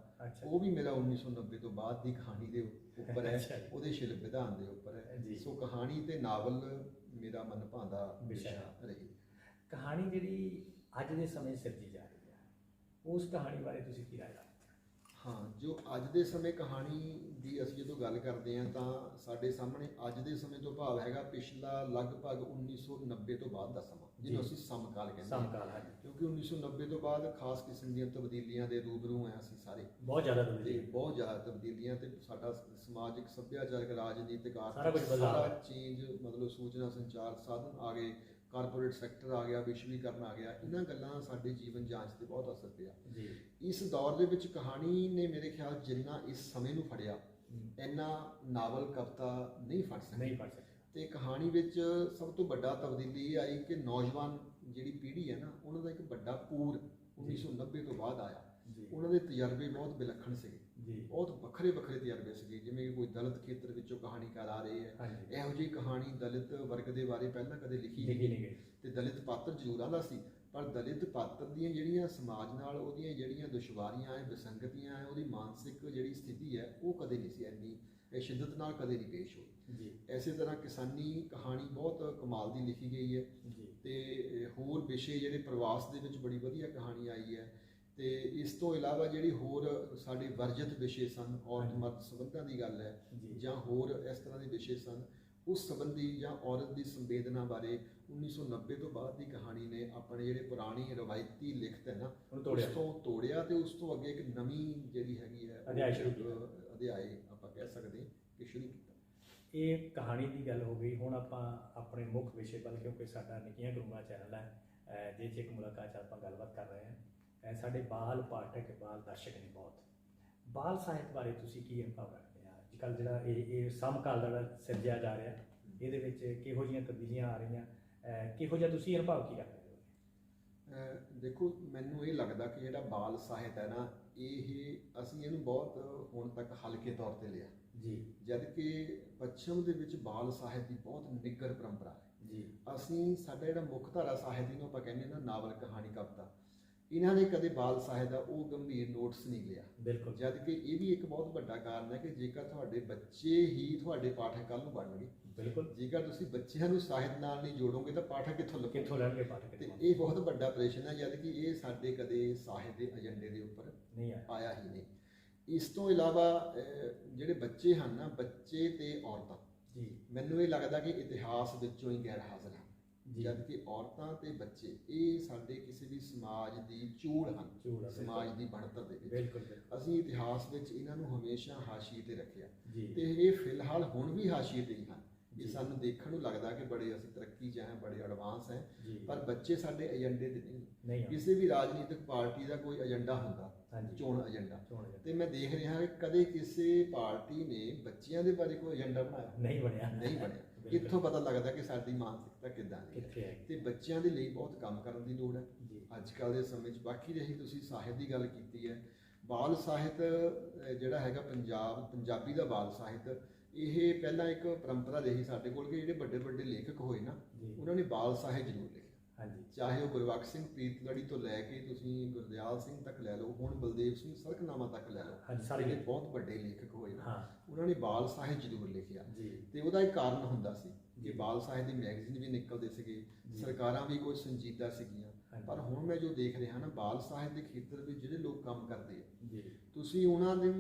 ਉਹ ਵੀ ਮੇਰਾ 1990 ਤੋਂ ਬਾਅਦ ਦੀ ਕਹਾਣੀ ਦੇ ਉੱਪਰ ਹੈ, ਉਹਦੇ ਸ਼ਿਲਪ ਵਿਧਾਨ ਦੇ ਉੱਪਰ ਹੈ। ਸੋ ਕਹਾਣੀ ਤੇ ਨਾਵਲ ਮੇਰਾ ਮਨਭਾਉਂਦਾ ਵਿਸ਼ਾ ਰਹੀ। ਕਹਾਣੀ ਜਿਹੜੀ ਅੱਜ ਦੇ ਸਮੇਂ ਸਿਰਜੀ ਜਾ ਰਹੀ ਹੈ, ਉਸ ਕਹਾਣੀ ਬਾਰੇ ਤੁਸੀਂ ਕੀ ਰਾਏ ਰੱਖਦੇ ਹੋ? ਹਾਂ, ਜੋ ਅੱਜ ਦੇ ਸਮੇਂ ਕਹਾਣੀ ਦੀ ਅਸੀਂ ਜਦੋਂ ਗੱਲ ਕਰਦੇ ਹਾਂ ਤਾਂ ਸਾਡੇ ਸਾਹਮਣੇ ਅੱਜ ਦੇ ਸਮੇਂ ਤੋਂ ਭਾਵ ਹੈਗਾ ਪਿਛਲਾ ਲਗਭਗ 1990 ਤੋਂ ਬਾਅਦ ਦਾ ਸਮਾਂ, ਜਿਹਨੂੰ ਅਸੀਂ ਸਮਕਾਲ ਕਹਿੰਦੇ ਹਾਂ। ਕਿਉਂਕਿ 1990 ਤੋਂ ਬਾਅਦ ਖਾਸ ਕਿਸਮ ਦੀਆਂ ਤਬਦੀਲੀਆਂ ਦੇ ਰੂਬਰੂ ਹਾਂ ਅਸੀਂ ਸਾਰੇ, ਬਹੁਤ ਜ਼ਿਆਦਾ ਤਬਦੀਲੀਆਂ, ਤੇ ਸਾਡਾ ਸਮਾਜਿਕ, ਸੱਭਿਆਚਾਰਕ, ਰਾਜਨੀਤਿਕ, ਸਾਰਾ ਚੇਂਜ, ਮਤਲਬ ਸੂਚਨਾ ਸੰਚਾਰ ਸਾਧਨ ਆ ਗਏ, ਕਾਰਪੋਰੇਟ ਸੈਕਟਰ ਆ ਗਿਆ, ਵਿਸ਼ਵੀਕਰਨ ਆ ਗਿਆ। ਇਹਨਾਂ ਗੱਲਾਂ ਸਾਡੇ ਜੀਵਨ ਜਾਂਚ ਤੇ ਬਹੁਤ ਅਸਰ ਪਿਆ। ਇਸ ਦੌਰ ਦੇ ਵਿੱਚ ਕਹਾਣੀ ਨੇ ਮੇਰੇ ਖਿਆਲ ਜਿੰਨਾ ਇਸ ਸਮੇਂ ਨੂੰ ਫੜਿਆ, ਇੰਨਾ ਨਾਵਲ, ਕਵਿਤਾ ਨਹੀਂ ਫੜ ਸਕੀ। ਤੇ ਕਹਾਣੀ ਵਿੱਚ ਸਭ ਤੋਂ ਵੱਡਾ ਤਬਦੀਲੀ ਇਹ ਆਈ ਕਿ ਨੌਜਵਾਨ ਜਿਹੜੀ ਪੀੜ੍ਹੀ ਹੈ ਨਾ, ਉਹਨਾਂ ਦਾ ਇੱਕ ਵੱਡਾ ਪੂਰ 1990 ਤੋਂ ਬਾਅਦ ਆਇਆ। ਉਹਨਾਂ ਦੇ ਤਜਰਬੇ ਬਹੁਤ ਵਿਲੱਖਣ ਸੀਗੇ, ਬਹੁਤ ਵੱਖਰੇ ਤਜਰਬੇ ਸੀਗੇ। ਜਿਵੇਂ ਕੋਈ ਦਲਿਤ ਖੇਤਰ ਵਿੱਚੋਂ ਕਹਾਣੀਕਾਰ ਆ ਰਹੇ ਹੈ, ਇਹੋ ਜਿਹੀ ਕਹਾਣੀ ਦਲਿਤ ਵਰਗ ਦੇ ਬਾਰੇ ਪਹਿਲਾਂ ਕਦੇ ਲਿਖੀ ਨਹੀਂ ਗਈ। ਤੇ ਦਲਿਤ ਪਾਤਰ ਜ਼ਰੂਰ ਆਉਂਦਾ ਸੀ, ਪਰ ਦਲਿਤ ਪਾਤਰ ਦੀਆਂ ਜਿਹੜੀਆਂ ਸਮਾਜ ਨਾਲ ਉਹਦੀਆਂ ਜਿਹੜੀਆਂ ਦੁਸ਼ਵਾਰੀਆਂ ਹੈ, ਵਿਸੰਗਤੀਆਂ ਹੈ, ਉਹਦੀ ਮਾਨਸਿਕ ਜਿਹੜੀ ਸਥਿਤੀ ਹੈ, ਉਹ ਕਦੇ ਨਹੀਂ ਸੀ ਇੰਨੀ ਸ਼ਿੱਦਤ ਨਾਲ ਕਦੇ ਨਹੀਂ ਪੇਸ਼ ਹੋਈ। ਇਸੇ ਤਰ੍ਹਾਂ ਕਿਸਾਨੀ ਕਹਾਣੀ ਬਹੁਤ ਕਮਾਲ ਦੀ ਲਿਖੀ ਗਈ ਹੈ। ਤੇ ਹੋਰ ਵਿਸ਼ੇ ਜਿਹੜੇ ਪ੍ਰਵਾਸ ਦੇ ਵਿੱਚ ਬੜੀ ਵਧੀਆ ਕਹਾਣੀ ਆਈ ਹੈ। ਤੇ ਇਸ ਤੋਂ ਇਲਾਵਾ ਜਿਹੜੀ ਹੋਰ ਸਾਡੇ ਵਰਜਿਤ ਵਿਸ਼ੇ ਸਨ, ਔਰਤ ਮਰਦ ਸੰਬੰਧਾਂ ਦੀ ਗੱਲ ਹੈ ਜਾਂ ਹੋਰ ਇਸ ਤਰ੍ਹਾਂ ਦੇ ਵਿਸ਼ੇ ਸਨ, ਉਸ ਸੰਬੰਧੀ ਜਾਂ ਔਰਤ ਦੀ ਸੰਵੇਦਨਾ ਬਾਰੇ 1990 ਤੋਂ ਬਾਅਦ ਦੀ ਕਹਾਣੀ ਨੇ ਆਪਣੇ ਜਿਹੜੇ ਪੁਰਾਣੀ ਰਵਾਇਤੀ ਲਿਖਤ ਹੈ ਨਾ, ਉਸ ਤੋਂ ਤੋੜਿਆ ਤੇ ਉਸ ਤੋਂ ਅੱਗੇ ਇੱਕ ਨਵੀਂ ਜਿਹੜੀ ਹੈਗੀ ਹੈ ਅਧਿਆਏ ਆਪਾਂ ਕਹਿ ਸਕਦੇ ਕਿ ਸ਼ੁਰੂ ਕੀਤਾ। ਇਹ ਕਹਾਣੀ ਦੀ ਗੱਲ ਹੋ ਗਈ। ਹੁਣ ਆਪਾਂ ਆਪਣੇ ਮੁੱਖ ਵਿਸ਼ੇ ਵੱਲ, ਕਿਉਂਕਿ ਸਾਡਾ ਨਿੱਕੀਆਂ ਗੁਰੂਆਂ ਚੈਨਲ ਹੈ, ਜਿਸ 'ਚ ਇੱਕ ਮੁਲਾਕਾਤ ਆਪਾਂ ਗੱਲਬਾਤ ਕਰ ਰਹੇ ਹਾਂ। ਸਾਡੇ ਬਾਲ ਪਾਠਕ, ਬਾਲ ਦਰਸ਼ਕ ਨੇ ਬਹੁਤ। ਬਾਲ ਸਾਹਿਤ ਬਾਰੇ ਤੁਸੀਂ ਕੀ ਅਨੁਭਵ ਰੱਖਦੇ ਆ? ਅੱਜ ਕੱਲ੍ਹ ਜਿਹੜਾ ਇਹ ਸਮਕਾਲ ਦਾ ਸਿਰਜਿਆ ਜਾ ਰਿਹਾ, ਇਹਦੇ ਵਿੱਚ ਕਿਹੋ ਜਿਹੀਆਂ ਤਬਦੀਲੀਆਂ ਆ ਰਹੀਆਂ, ਕਿਹੋ ਜਿਹਾ ਤੁਸੀਂ ਅਨੁਭਵ ਕੀ ਰੱਖਦੇ ਹੋ? ਦੇਖੋ, ਮੈਨੂੰ ਇਹ ਲੱਗਦਾ ਕਿ ਜਿਹੜਾ ਬਾਲ ਸਾਹਿਤ ਹੈ ਨਾ, ਇਹ ਅਸੀਂ ਇਹਨੂੰ ਬਹੁਤ ਹੁਣ ਤੱਕ ਹਲਕੇ ਤੌਰ ਤੇ ਲਿਆ ਜਦ ਕਿ ਪੱਛਮ ਦੇ ਵਿੱਚ ਬਾਲ ਸਾਹਿਤ ਦੀ ਬਹੁਤ ਨਿੱਘਰ ਪਰੰਪਰਾ ਹੈ। ਅਸੀਂ ਸਾਡਾ ਜਿਹੜਾ ਮੁੱਖ ਧਾਰਾ ਸਾਹਿਤ ਜਿਹਨੂੰ ਆਪਾਂ ਕਹਿੰਦੇ ਨਾ, ਨਾਵਲ, ਕਹਾਣੀ, ਕਵਿਤਾ, ਇਹਨਾਂ ਨੇ ਕਦੇ ਬਾਲ ਸਾਹਿਤ ਦਾ ਉਹ ਗੰਭੀਰ ਨੋਟਿਸ ਨਹੀਂ ਲਿਆ। ਜਦ ਕਿ ਇਹ ਵੀ ਇੱਕ ਬਹੁਤ ਵੱਡਾ ਕਾਰਨ ਹੈ ਕਿ ਜੇਕਰ ਤੁਹਾਡੇ ਬੱਚੇ ਹੀ ਤੁਹਾਡੇ ਪਾਠਕ ਕੱਲ੍ਹ ਨੂੰ ਬਣਨਗੇ, ਜੇਕਰ ਤੁਸੀਂ ਬੱਚਿਆਂ ਨੂੰ ਸਾਹਿਤ ਨਾਲ ਨਹੀਂ ਜੋੜੋਗੇ ਤਾਂ ਪਾਠਕ ਕਿੱਥੋਂ ਲੈਣਗੇ ਪਾਠਕ? ਤੇ ਇਹ ਬਹੁਤ ਵੱਡਾ ਪ੍ਰਸ਼ਨ ਹੈ, ਜਦ ਕਿ ਇਹ ਸਾਡੇ ਕਦੇ ਸਾਹਿਤ ਦੇ ਏਜੰਡੇ ਦੇ ਉੱਪਰ ਨਹੀਂ ਆਇਆ ਹੀ ਨਹੀਂ। ਇਸ ਤੋਂ ਇਲਾਵਾ ਜਿਹੜੇ ਬੱਚੇ ਹਨ ਨਾ, ਬੱਚੇ ਤੇ ਔਰਤਾਂ, ਮੈਨੂੰ ਇਹ ਲੱਗਦਾ ਕਿ ਇਤਿਹਾਸ ਵਿੱਚੋਂ ਹੀ ਗੈਰ ਹਾਜ਼ਰ ਹਨ। ਜਦ ਕਿ ਔਰਤਾਂ ਤੇ ਬੱਚੇ ਇਹ ਸਾਡੇ ਕਿਸੇ ਵੀ ਸਮਾਜ ਦੀ ਚੂੜ ਹਨ, ਸਮਾਜ ਦੀ ਬਣਤਰ ਦੇ ਵਿੱਚ। ਅਸੀਂ ਇਤਿਹਾਸ ਵਿੱਚ ਇਹਨਾਂ ਨੂੰ ਹਮੇਸ਼ਾ ਹਾਸ਼ੀਏ ਤੇ ਰੱਖਿਆ ਤੇ ਇਹ ਫਿਲਹਾਲ ਹੁਣ ਵੀ ਹਾਸ਼ੀਏ ਤੇ ਹੀ ਹਨ। ਇਹ ਸਾਨੂੰ ਦੇਖਣ ਨੂੰ ਲੱਗਦਾ ਕਿ ਬੜੇ ਅਸੀਂ ਤਰੱਕੀ 'ਚ ਹੈ, ਬੜੇ ਐਡਵਾਂਸ ਹੈ, ਪਰ ਬੱਚੇ ਸਾਡੇ ਏਜੰਡੇ ਦੇ ਨਹੀਂ। ਕਿਸੇ ਵੀ ਰਾਜਨੀਤਿਕ ਪਾਰਟੀ ਦਾ ਕੋਈ ਏਜੰਡਾ ਹੁੰਦਾ, ਚੋਣ ਏਜੰਡਾ, ਤੇ ਮੈਂ ਦੇਖ ਰਿਹਾ ਕਿ ਕਦੇ ਕਿਸੇ ਪਾਰਟੀ ਨੇ ਬੱਚਿਆਂ ਦੇ ਬਾਰੇ ਕੋਈ ਏਜੰਡਾ ਬਣਾਇਆ ਨਹੀਂ ਬਣਿਆ। ਇੱਥੋਂ ਪਤਾ ਲੱਗਦਾ ਕਿ ਸਾਡੀ ਮਾਨਸਿਕਤਾ ਕਿੱਦਾਂ ਦੀ ਹੈ ਤੇ ਬੱਚਿਆਂ ਦੇ ਲਈ ਬਹੁਤ ਕੰਮ ਕਰਨ ਦੀ ਲੋੜ ਹੈ ਅੱਜ ਕੱਲ੍ਹ ਦੇ ਸਮੇਂ 'ਚ। ਬਾਕੀ ਰਹੀ ਤੁਸੀਂ ਸਾਹਿਤ ਦੀ ਗੱਲ ਕੀਤੀ ਹੈ, ਬਾਲ ਸਾਹਿਤ ਜਿਹੜਾ ਹੈਗਾ ਪੰਜਾਬੀ ਦਾ ਬਾਲ ਸਾਹਿਤ, ਇਹ ਪਹਿਲਾਂ ਇੱਕ ਪਰੰਪਰਾ ਰਹੀ ਸਾਡੇ ਕੋਲ ਕਿ ਜਿਹੜੇ ਵੱਡੇ ਵੱਡੇ ਲੇਖਕ ਹੋਏ ਨਾ, ਉਹਨਾਂ ਨੇ ਬਾਲ ਸਾਹਿਤ ਜ਼ਰੂਰ ਲਿਖਿਆ। ਚਾਹੇ ਉਹ ਗੁਰਬਖਸ਼ ਸਿੰਘ ਪ੍ਰੀਤਗੜ੍ਹੀ ਤੋਂ ਲੈ ਕੇ ਤੁਸੀਂ ਗੁਰਦਿਆਲ ਸਿੰਘ ਤੱਕ ਲੈ ਲਓ, ਹੁਣ ਬਲਦੇਵ ਸਿੰਘ ਸੜਕਨਾਮਾ ਤੱਕ ਲੈ ਲਓ, ਜਿਹੜੇ ਬਹੁਤ ਵੱਡੇ ਲੇਖਕ ਹੋਏ ਨਾ, ਉਹਨਾਂ ਨੇ ਬਾਲ ਸਾਹਿਤ ਜ਼ਰੂਰ ਲਿਖਿਆ। ਤੇ ਉਹਦਾ ਇੱਕ ਕਾਰਨ ਹੁੰਦਾ ਸੀ ਕਿ ਬਾਲ ਸਾਹਿਤ ਦੀ ਮੈਗਜ਼ੀਨ ਵੀ ਨਿਕਲਦੇ ਸੀਗੇ, ਸਰਕਾਰਾਂ ਵੀ ਕੋਈ ਸੰਜੀਦਾ ਸੀਗੀਆਂ। ਪਰ ਹੁਣ ਮੈਂ ਜੋ ਦੇਖ ਰਿਹਾ ਨਾ, ਬਾਲ ਸਾਹਿਤ ਦੇ ਖੇਤਰ ਵਿੱਚ ਜਿਹੜੇ ਲੋਕ ਕੰਮ ਕਰਦੇ ਆ, ਤੁਸੀਂ ਉਹਨਾਂ ਦੇ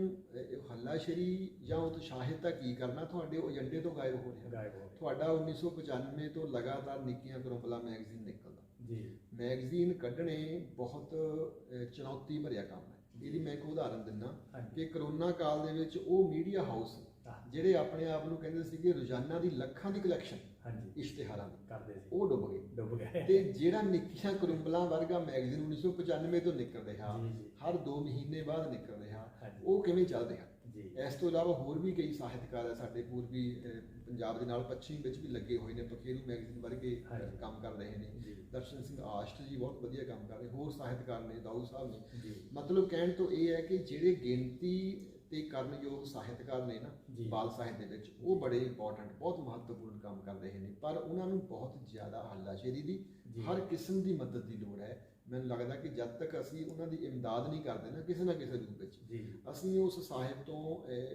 ਹੱਲਾਸ਼ੇਰੀ ਜਾਂ ਉਤਸ਼ਾਹਿਤ ਕੀ ਕਰਨਾ, ਤੁਹਾਡੇ ਏਜੰਡੇ ਤੋਂ ਗਾਇਬ ਹੋ ਰਿਹਾ। ਤੁਹਾਡਾ 1995 ਤੋਂ ਲਗਾਤਾਰ ਨਿੱਕੀਆਂ ਕਰੰਬਲਾ ਮੈਗਜ਼ੀਨ ਨਿਕਲਦਾ। ਮੈਗਜ਼ੀਨ ਕੱਢਣੇ ਬਹੁਤ ਚੁਣੌਤੀ ਭਰਿਆ ਕੰਮ ਹੈ। ਇਹਦੀ ਮੈਂ ਇੱਕ ਉਦਾਹਰਨ ਦਿੰਦਾ ਕਿ ਕਰੋਨਾ ਕਾਲ ਦੇ ਵਿੱਚ ਉਹ ਮੀਡੀਆ ਹਾਊਸ ਜਿਹੜੇ ਆਪਣੇ ਆਪ ਨੂੰ ਕਹਿੰਦੇ ਸੀਗੇ ਰੋਜ਼ਾਨਾ ਦੀ ਲੱਖਾਂ ਦੀ ਕਲੈਕਸ਼ਨ ਇਸ਼ਤਿਹਾਰਾਂ ਦੀ ਕਰਦੇ ਸੀ, ਉਹ ਡੁੱਬ ਗਏ। ਤੇ ਜਿਹੜਾ ਨਿੱਕੀਆਂ ਕਰੰਬਲਾਂ ਵਰਗਾ ਮੈਗਜ਼ੀਨ 1995 ਤੋਂ ਨਿਕਲ ਰਿਹਾ, ਹਰ 2 ਮਹੀਨੇ ਬਾਅਦ ਨਿਕਲ ਰਿਹਾ, ਉਹ ਕਿਵੇਂ ਚੱਲ ਰਿਹਾ। ਇਸ ਤੋਂ ਇਲਾਵਾ ਹੋਰ ਵੀ ਕਈ ਸਾਹਿਤਕਾਰ ਹੈ ਸਾਡੇ ਪੂਰਬੀ ਪੰਜਾਬ ਦੇ ਨਾਲ ਪੱਛਮੀ ਵਿੱਚ ਵੀ ਲੱਗੇ ਹੋਏ ਨੇ, ਪਖੇਰੂ ਮੈਗਜ਼ੀਨ ਵਰਗੇ ਕੰਮ ਕਰ ਰਹੇ ਨੇ। ਦਰਸ਼ਨ ਸਿੰਘ ਆਸ਼ਟ ਜੀ ਬਹੁਤ ਵਧੀਆ ਕੰਮ ਕਰ ਰਹੇ, ਹੋਰ ਸਾਹਿਤਕਾਰ ਨੇ, ਦਾਊ ਸਾਹਿਬ ਨੇ। ਮਤਲਬ ਕਹਿਣ ਤੋਂ ਇਹ ਹੈ ਕਿ ਜਿਹੜੇ ਗਿਣਤੀ ਤੇ ਕਰਨਯੋਗ ਸਾਹਿਤਕਾਰ ਨੇ ਨਾ ਬਾਲ ਸਾਹਿਤ ਦੇ ਵਿੱਚ, ਉਹ ਬੜੇ ਇੰਪੋਰਟੈਂਟ, ਬਹੁਤ ਮਹੱਤਵਪੂਰਨ ਕੰਮ ਕਰ ਰਹੇ ਨੇ। ਪਰ ਉਹਨਾਂ ਨੂੰ ਬਹੁਤ ਜ਼ਿਆਦਾ ਹੱਲਾਸ਼ੇਰੀ ਦੀ, ਹਰ ਕਿਸਮ ਦੀ ਮਦਦ ਦੀ ਲੋੜ ਹੈ। ਮੈਨੂੰ ਲੱਗਦਾ ਕਿ ਜਦ ਤੱਕ ਅਸੀਂ ਉਹਨਾਂ ਦੀ ਇਮਦਾਦ ਨਹੀਂ ਕਰਦੇ ਨਾ ਕਿਸੇ ਨਾ ਕਿਸੇ ਰੂਪ ਵਿੱਚ, ਅਸੀਂ ਉਸ ਸਾਹਿਬ ਤੋਂ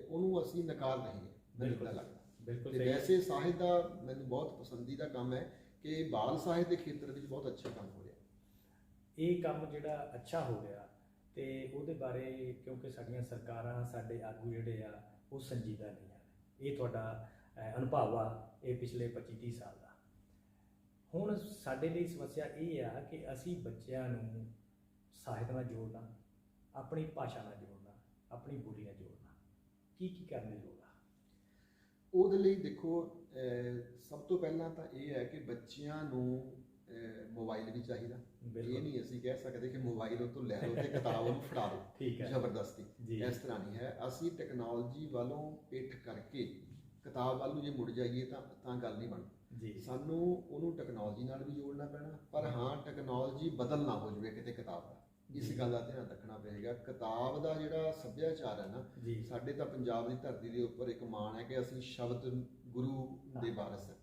ਉਹਨੂੰ ਅਸੀਂ ਨਕਾਰ ਨਹੀਂ ਹੈ, ਮੈਨੂੰ ਤਾਂ ਲੱਗਦਾ। ਤੇ ਵੈਸੇ ਸਾਹਿਤ ਦਾ ਮੈਨੂੰ ਬਹੁਤ ਪਸੰਦੀਦਾ ਕੰਮ ਹੈ ਕਿ ਬਾਲ ਸਾਹਿਤ ਦੇ ਖੇਤਰ ਵਿੱਚ ਬਹੁਤ ਅੱਛਾ ਕੰਮ ਹੋ ਰਿਹਾ। ਇਹ ਕੰਮ ਜਿਹੜਾ ਅੱਛਾ ਹੋ ਰਿਹਾ ਤੇ ਉਹਦੇ ਬਾਰੇ ਕਿਉਂਕਿ ਸਾਡੀਆਂ ਸਰਕਾਰਾਂ, ਸਾਡੇ ਆਗੂ ਜਿਹੜੇ ਆ ਉਹ ਸੰਜੀਦਾ ਨਹੀਂ ਹਨ। ਇਹ ਤੁਹਾਡਾ ਅਨੁਭਵ ਆ ਇਹ ਪਿਛਲੇ 25-30 ਸਾਲ ਦਾ। ਹੁਣ ਸਾਡੇ ਲਈ ਸਮੱਸਿਆ ਇਹ ਆ ਕਿ ਅਸੀਂ ਬੱਚਿਆਂ ਨੂੰ ਸਾਹਿਤ ਨਾਲ ਜੋੜਨਾ, ਆਪਣੀ ਭਾਸ਼ਾ ਨਾਲ ਜੋੜਨਾ, ਆਪਣੀ ਬੋਲੀ ਨਾਲ ਜੋੜਨਾ, ਕੀ ਕਰਨ ਦੀ ਲੋੜ ਆ? ਉਹਦੇ ਲਈ ਦੇਖੋ, ਸਭ ਤੋਂ ਪਹਿਲਾਂ ਤਾਂ ਇਹ ਹੈ ਕਿ ਬੱਚਿਆਂ ਨੂੰ ਮੋਬਾਈਲ ਵੀ ਚਾਹੀਦਾ। ਇਹ ਨਹੀਂ ਅਸੀਂ ਕਹਿ ਸਕਦੇ ਕਿ ਮੋਬਾਈਲ ਉਹ ਤੋਂ ਲੈ ਲਓ ਤੇ ਕਿਤਾਬ ਉਹਨੂੰ ਫੜਾ ਦਿਓ ਜ਼ਬਰਦਸਤੀ, ਇਸ ਤਰ੍ਹਾਂ ਨਹੀਂ ਹੈ। ਅਸੀਂ ਟੈਕਨੋਲੋਜੀ ਵੱਲੋਂ ਪਿੱਠ ਕਰਕੇ ਕਿਤਾਬ ਵੱਲ ਨੂੰ ਜੇ ਮੁੜ ਜਾਈਏ ਤਾਂ ਗੱਲ ਨਹੀਂ ਬਣਦੀ। ਸਾਨੂੰ ਉਹਨੂੰ ਟੈਕਨੋਲੋਜੀ ਨਾਲ ਵੀ ਜੋੜਨਾ ਪੈਣਾ, ਪਰ ਹਾਂ ਟੈਕਨੋਲੋਜੀ ਬਦਲ ਨਾ ਹੋ ਜਾਵੇ ਕਿਤੇ ਕਿਤਾਬ ਦਾ, ਇਸ ਗੱਲ ਦਾ ਧਿਆਨ ਰੱਖਣਾ ਪਏਗਾ। ਕਿਤਾਬ ਦਾ ਜਿਹੜਾ ਸੱਭਿਆਚਾਰ ਹੈ ਨਾ, ਸਾਡੇ ਤਾਂ ਪੰਜਾਬ ਦੀ ਧਰਤੀ ਦੇ ਉੱਪਰ ਇੱਕ ਮਾਣ ਹੈ ਕਿ ਅਸੀਂ ਸ਼ਬਦ ਗੁਰੂ ਦੇ ਵਾਰਸ ਹਾਂ।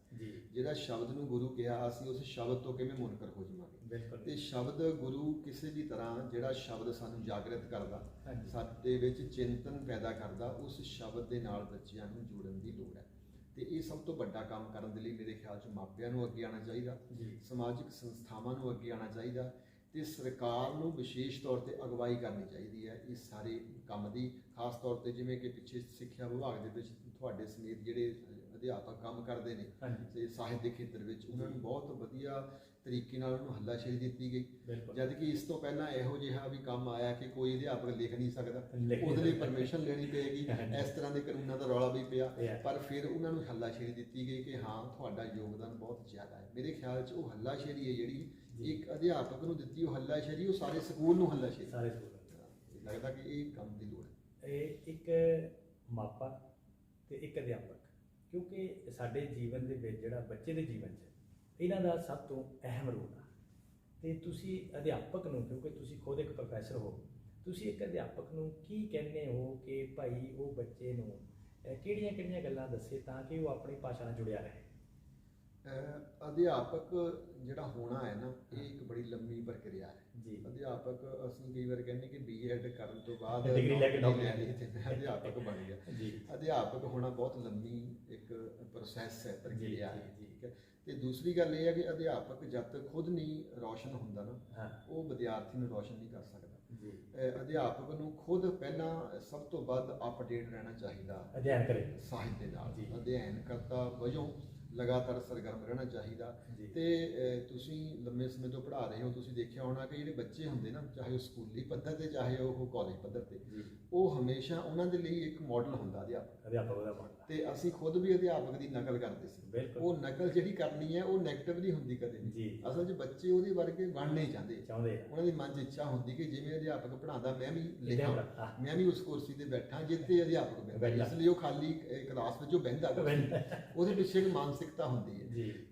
ਜਿਹੜਾ ਸ਼ਬਦ ਨੂੰ ਗੁਰੂ ਕਿਹਾ, ਅਸੀਂ ਉਸ ਸ਼ਬਦ ਤੋਂ ਕਿਵੇਂ ਮੁਨਕਰ ਹੋ ਜਾਵਾਂਗੇ। ਤੇ ਸ਼ਬਦ ਗੁਰੂ ਕਿਸੇ ਵੀ ਤਰ੍ਹਾਂ, ਜਿਹੜਾ ਸ਼ਬਦ ਸਾਨੂੰ ਜਾਗਰਿਤ ਕਰਦਾ, ਸਾਡੇ ਵਿੱਚ ਚਿੰਤਨ ਪੈਦਾ ਕਰਦਾ, ਉਸ ਸ਼ਬਦ ਦੇ ਨਾਲ ਬੱਚਿਆਂ ਨੂੰ ਜੋੜਨ ਦੀ ਲੋੜ ਹੈ। ਤੇ ਇਹ ਸਭ ਤੋਂ ਵੱਡਾ ਕੰਮ ਕਰਨ ਦੇ ਲਈ ਮੇਰੇ ਖਿਆਲ 'ਚ ਮਾਪਿਆਂ ਨੂੰ ਅੱਗੇ ਆਉਣਾ ਚਾਹੀਦਾ, ਸਮਾਜਿਕ ਸੰਸਥਾਵਾਂ ਨੂੰ ਅੱਗੇ ਆਉਣਾ ਚਾਹੀਦਾ, ਤੇ ਸਰਕਾਰ ਨੂੰ ਵਿਸ਼ੇਸ਼ ਤੌਰ ਤੇ ਅਗਵਾਈ ਕਰਨੀ ਚਾਹੀਦੀ ਹੈ ਇਸ ਸਾਰੇ ਕੰਮ ਦੀ। ਖਾਸ ਤੌਰ ਤੇ ਜਿਵੇਂ ਕਿ ਪਿੱਛੇ ਸਿੱਖਿਆ ਵਿਭਾਗ ਦੇ ਵਿੱਚ ਤੁਹਾਡੇ ਸਮੇਤ ਜਿਹੜੇ ਅਧਿਆਪਕ ਕੰਮ ਕਰਦੇ ਨੇ ਤੇ ਸਾਹਿਤ ਦੇ ਖੇਤਰ ਵਿੱਚ, ਉਹਨਾਂ ਨੂੰ ਬਹੁਤ ਵਧੀਆ ਤਰੀਕੇ ਨਾਲ ਉਹਨੂੰ ਹੱਲਾਸ਼ੇਰੀ ਦਿੱਤੀ ਗਈ। ਜਦ ਕਿ ਇਸ ਤੋਂ ਪਹਿਲਾਂ ਇਹੋ ਜਿਹਾ ਵੀ ਕੰਮ ਆਇਆ ਕਿ ਕੋਈ ਅਧਿਆਪਕ ਲਿਖ ਨਹੀਂ ਸਕਦਾ, ਉਹਦੇ ਲਈ ਪਰਮਿਸ਼ਨ ਲੈਣੀ ਪਏਗੀ, ਇਸ ਤਰ੍ਹਾਂ ਦੇ ਕਾਨੂੰਨਾਂ ਦਾ ਰੌਲਾ ਵੀ ਪਿਆ। ਪਰ ਫਿਰ ਉਹਨਾਂ ਨੂੰ ਹੱਲਾਸ਼ੇਰੀ ਦਿੱਤੀ ਗਈ ਕਿ ਹਾਂ ਤੁਹਾਡਾ ਯੋਗਦਾਨ ਬਹੁਤ ਜ਼ਿਆਦਾ ਹੈ। ਮੇਰੇ ਖਿਆਲ 'ਚ ਉਹ ਹੱਲਾਸ਼ੇਰੀ ਹੈ ਜਿਹੜੀ ਇੱਕ ਅਧਿਆਪਕ ਨੂੰ ਦਿੱਤੀ, ਉਹ ਹੱਲਾਸ਼ੇਰੀ ਉਹ ਸਾਰੇ ਸਕੂਲ ਨੂੰ ਹੱਲਾਸ਼ੇਰੀ ਲੱਗਦਾ ਕਿ ਇਹ ਕੰਮ ਦੀ ਲੋੜ ਹੈ। ਇਹ ਇੱਕ ਮਾਪਾ ਤੇ ਇੱਕ ਅਧਿਆਪਕ, ਕਿਉਂਕਿ ਸਾਡੇ ਜੀਵਨ ਦੇ ਵਿੱਚ ਜਿਹੜਾ ਬੱਚੇ ਦੇ ਜੀਵਨ 'ਚ ਇਹਨਾਂ ਦਾ ਸਭ ਤੋਂ ਅਹਿਮ ਰੋਲ ਆ। ਤੇ ਤੁਸੀਂ ਅਧਿਆਪਕ ਨੂੰ, ਕਿਉਂਕਿ ਤੁਸੀਂ ਖੁਦ ਇੱਕ ਪ੍ਰੋਫੈਸਰ ਹੋ, ਤੁਸੀਂ ਇੱਕ ਅਧਿਆਪਕ ਨੂੰ ਕੀ ਕਹਿੰਦੇ ਹੋ ਕਿ ਭਾਈ ਉਹ ਬੱਚੇ ਨੂੰ ਕਿਹੜੀਆਂ ਗੱਲਾਂ ਦੱਸੇ ਤਾਂ ਕਿ ਉਹ ਆਪਣੀ ਭਾਸ਼ਾ ਨਾਲ ਜੁੜਿਆ ਰਹੇ? ਅਧਿਆਪਕ ਜਿਹੜਾ ਹੋਣਾ ਹੈ ਨਾ, ਇਹ ਇੱਕ ਬੜੀ ਲੰਮੀ ਪ੍ਰਕਿਰਿਆ ਹੈ। ਅਧਿਆਪਕ ਅਸੀਂ ਕਈ ਵਾਰ ਕਹਿੰਦੇ ਕਿ BEd ਕਰਨ ਤੋਂ ਬਾਅਦ ਡਿਗਰੀ ਲੈ ਕੇ ਅਧਿਆਪਕ ਬਣ ਗਿਆ। ਅਧਿਆਪਕ ਹੋਣਾ ਬਹੁਤ ਲੰਮੀ ਇੱਕ ਪ੍ਰੋਸੈਸ ਹੈ, ਪ੍ਰਕਿਰਿਆ ਹੈ, ਠੀਕ ਹੈ। ਤੇ ਦੂਸਰੀ ਗੱਲ ਇਹ ਹੈ ਕਿ ਅਧਿਆਪਕ ਜਦ ਤੱਕ ਖੁਦ ਨਹੀਂ ਰੌਸ਼ਨ ਹੁੰਦਾ ਨਾ, ਉਹ ਵਿਦਿਆਰਥੀ ਨੂੰ ਰੌਸ਼ਨ ਨਹੀਂ ਕਰ ਸਕਦਾ। ਅਧਿਆਪਕ ਨੂੰ ਖੁਦ ਪਹਿਲਾਂ ਸਭ ਤੋਂ ਵੱਧ ਅਪਡੇਟ ਰਹਿਣਾ ਚਾਹੀਦਾ, ਅਧਿਐਨ ਕਰੇ ਸਾਹਿਤ ਦੇ ਨਾਲ, ਅਧਿਐਨ ਕਰਤਾ ਵਜੋਂ ਲਗਾਤਾਰ ਸਰਗਰਮ ਰਹਿਣਾ ਚਾਹੀਦਾ। ਤੇ ਤੁਸੀਂ ਲੰਮੇ ਸਮੇਂ ਤੋਂ ਪੜ੍ਹਾ ਰਹੇ ਹੋ, ਤੁਸੀਂ ਦੇਖਿਆ ਹੋਣਾ ਕਿ ਜਿਹੜੇ ਬੱਚੇ ਹੁੰਦੇ ਨਾ, ਚਾਹੇ ਉਹ ਸਕੂਲੀ ਪੱਧਰ ਤੇ ਚਾਹੇ ਉਹ ਕਾਲਜ ਪੱਧਰ ਤੇ, ਉਹ ਹਮੇਸ਼ਾ ਉਹਨਾਂ ਦੇ ਲਈ ਇੱਕ ਮਾਡਲ ਹੁੰਦਾ ਅਧਿਆਪਕ ਦਾ ਮਾਡਲ। ਤੇ ਅਸੀਂ ਖੁਦ ਵੀ ਅਧਿਆਪਕ ਦੀ ਨਕਲ ਕਰਦੇ ਸੀ। ਉਹ ਨਕਲ ਜਿਹੜੀ ਕਰਨੀ ਹੈ ਉਹ ਨੈਗੇਟਿਵ ਨਹੀਂ ਹੁੰਦੀ ਕਦੇ ਵੀ। ਅਸਲ 'ਚ ਬੱਚੇ ਉਹਦੇ ਵਰਗੇ ਬਣਨਾ ਹੀ ਚਾਹੁੰਦੇ, ਉਹਨਾਂ ਦੀ ਮਨ 'ਚ ਇੱਛਾ ਹੁੰਦੀ ਕਿ ਜਿਵੇਂ ਅਧਿਆਪਕ ਪੜ੍ਹਾਉਂਦਾ ਮੈਂ ਵੀ ਲਿਖਾਂ, ਮੈਂ ਵੀ ਉਸ ਕੁਰਸੀ ਤੇ ਬੈਠਾਂ ਜਿੱਥੇ ਅਧਿਆਪਕ ਬੈਠਾ। ਇਸ ਲਈ ਉਹ ਖਾਲੀ ਕਲਾਸ ਵਿੱਚੋਂ ਬਹਿੰਦਾ, ਉਹਦੇ ਪਿੱਛੇ ਇੱਕ ਮਾਨਸਿਕਤਾ ਹੁੰਦੀ ਹੈ।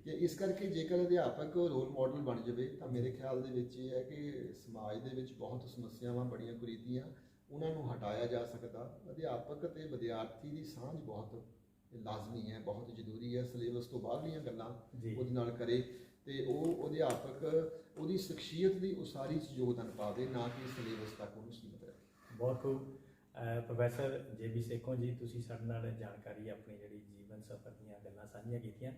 ਕਿ ਇਸ ਕਰਕੇ ਜੇਕਰ ਅਧਿਆਪਕ ਰੋਲ ਮਾਡਲ ਬਣ ਜਾਵੇ ਤਾਂ ਮੇਰੇ ਖਿਆਲ ਦੇ ਵਿੱਚ ਇਹ ਹੈ ਕਿ ਸਮਾਜ ਦੇ ਵਿੱਚ ਬਹੁਤ ਸਮੱਸਿਆਵਾਂ, ਬੜੀਆਂ ਕੁਰੀਤੀਆਂ, ਉਹਨਾਂ ਨੂੰ ਹਟਾਇਆ ਜਾ ਸਕਦਾ। ਅਧਿਆਪਕ ਤੇ ਵਿਦਿਆਰਥੀ ਦੀ ਸਾਂਝ ਬਹੁਤ ਲਾਜ਼ਮੀ ਹੈ, ਬਹੁਤ ਜ਼ਰੂਰੀ ਹੈ। ਸਿਲੇਬਸ ਤੋਂ ਬਾਹਰਲੀਆਂ ਗੱਲਾਂ ਉਹਦੇ ਨਾਲ ਕਰੇ ਤੇ ਉਹ ਅਧਿਆਪਕ ਉਹਦੀ ਸ਼ਖਸੀਅਤ ਦੀ ਉਸਾਰੀ 'ਚ ਯੋਗਦਾਨ ਪਾਵੇ, ਨਾ ਕਿ ਸਿਲੇਬਸ ਤੱਕ ਉਹਨੂੰ ਸੀਮਿਤ ਰੱਖੇ। ਬਹੁਤ ਖੂਬ। ਪ੍ਰੋਫੈਸਰ JB ਸੇਖੋਂ ਜੀ, ਤੁਸੀਂ ਸਾਡੇ ਨਾਲ ਜਾਣਕਾਰੀ ਆਪਣੀ ਜਿਹੜੀ ਜੀਵਨ ਸਫ਼ਰ ਦੀਆਂ ਗੱਲਾਂ ਸਾਂਝੀਆਂ ਕੀਤੀਆਂ।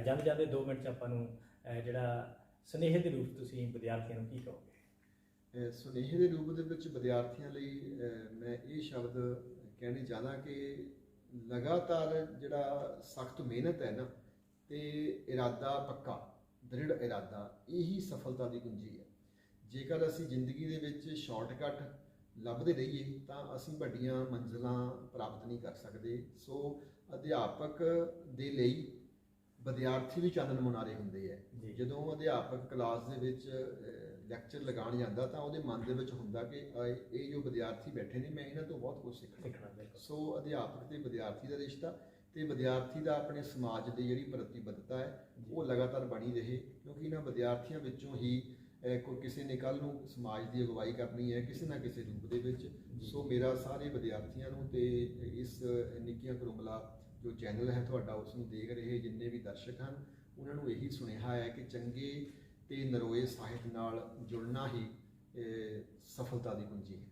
ਜਾਂਦੇ ਜਾਂਦੇ 2 ਮਿੰਟ 'ਚ ਆਪਾਂ ਨੂੰ ਜਿਹੜਾ ਸੁਨੇਹੇ ਦੇ ਰੂਪ ਤੁਸੀਂ ਵਿਦਿਆਰਥੀਆਂ ਨੂੰ ਕੀ ਕਹੋਗੇ? ਸੁਨੇਹੇ ਦੇ ਰੂਪ ਦੇ ਵਿੱਚ ਵਿਦਿਆਰਥੀਆਂ ਲਈ ਮੈਂ ਇਹ ਸ਼ਬਦ ਕਹਿਣੇ ਚਾਹੁੰਦਾ ਕਿ ਲਗਾਤਾਰ ਜਿਹੜਾ ਸਖਤ ਮਿਹਨਤ ਹੈ ਨਾ ਤੇ ਇਰਾਦਾ ਪੱਕਾ, ਦ੍ਰਿੜ ਇਰਾਦਾ, ਇਹੀ ਸਫਲਤਾ ਦੀ ਕੁੰਜੀ ਹੈ। ਜੇਕਰ ਅਸੀਂ ਜ਼ਿੰਦਗੀ ਦੇ ਵਿੱਚ ਸ਼ਾਰਟਕਟ ਲੱਭਦੇ ਰਹੀਏ ਤਾਂ ਅਸੀਂ ਵੱਡੀਆਂ ਮੰਜ਼ਿਲਾਂ ਪ੍ਰਾਪਤ ਨਹੀਂ ਕਰ ਸਕਦੇ। ਸੋ ਅਧਿਆਪਕ ਦੇ ਲਈ ਵਿਦਿਆਰਥੀ ਵੀ ਚਾਨਣ ਮੁਨਾਰੇ ਹੁੰਦੇ ਹੈ। ਜਦੋਂ ਅਧਿਆਪਕ ਕਲਾਸ ਦੇ ਵਿੱਚ ਲੈਕਚਰ ਲਗਾਉਣ ਜਾਂਦਾ ਤਾਂ ਉਹਦੇ ਮਨ ਦੇ ਵਿੱਚ ਹੁੰਦਾ ਕਿ ਇਹ ਜੋ ਵਿਦਿਆਰਥੀ ਬੈਠੇ ਨੇ, ਮੈਂ ਇਹਨਾਂ ਤੋਂ ਬਹੁਤ ਕੁਝ ਸਿੱਖਣਾ। ਸੋ ਅਧਿਆਪਕ ਤੇ ਵਿਦਿਆਰਥੀ ਦਾ ਰਿਸ਼ਤਾ ਤੇ ਵਿਦਿਆਰਥੀ ਦਾ ਆਪਣੇ ਸਮਾਜ ਦੀ ਜਿਹੜੀ ਪ੍ਰਤੀਬੱਧਤਾ ਹੈ ਉਹ ਲਗਾਤਾਰ ਬਣੀ ਰਹੇ, ਕਿਉਂਕਿ ਇਹਨਾਂ ਵਿਦਿਆਰਥੀਆਂ ਵਿੱਚੋਂ ਹੀ ਕੋਈ ਕਿਸੇ ਨੇ ਕੱਲ੍ਹ ਨੂੰ ਸਮਾਜ ਦੀ ਅਗਵਾਈ ਕਰਨੀ ਹੈ ਕਿਸੇ ਨਾ ਕਿਸੇ ਰੂਪ ਦੇ ਵਿੱਚ। ਸੋ ਮੇਰਾ ਸਾਰੇ ਵਿਦਿਆਰਥੀਆਂ ਨੂੰ ਤੇ ਇਸ ਨਿੱਕੀਆਂ ਕਰੁੰਗਲਾ ਜੋ ਚੈਨਲ ਹੈ ਤੁਹਾਡਾ, ਉਸ ਨੂੰ ਦੇਖ ਰਹੇ ਜਿੰਨੇ ਵੀ ਦਰਸ਼ਕ ਹਨ, ਉਹਨਾਂ ਨੂੰ ਇਹੀ ਸੁਨੇਹਾ ਹੈ ਕਿ ਚੰਗੇ ਤੇ ਨਰੋਏ ਸਾਹਿਤ ਨਾਲ ਜੁੜਨਾ ਹੀ ਸਫਲਤਾ ਦੀ ਕੁੰਜੀ ਹੈ।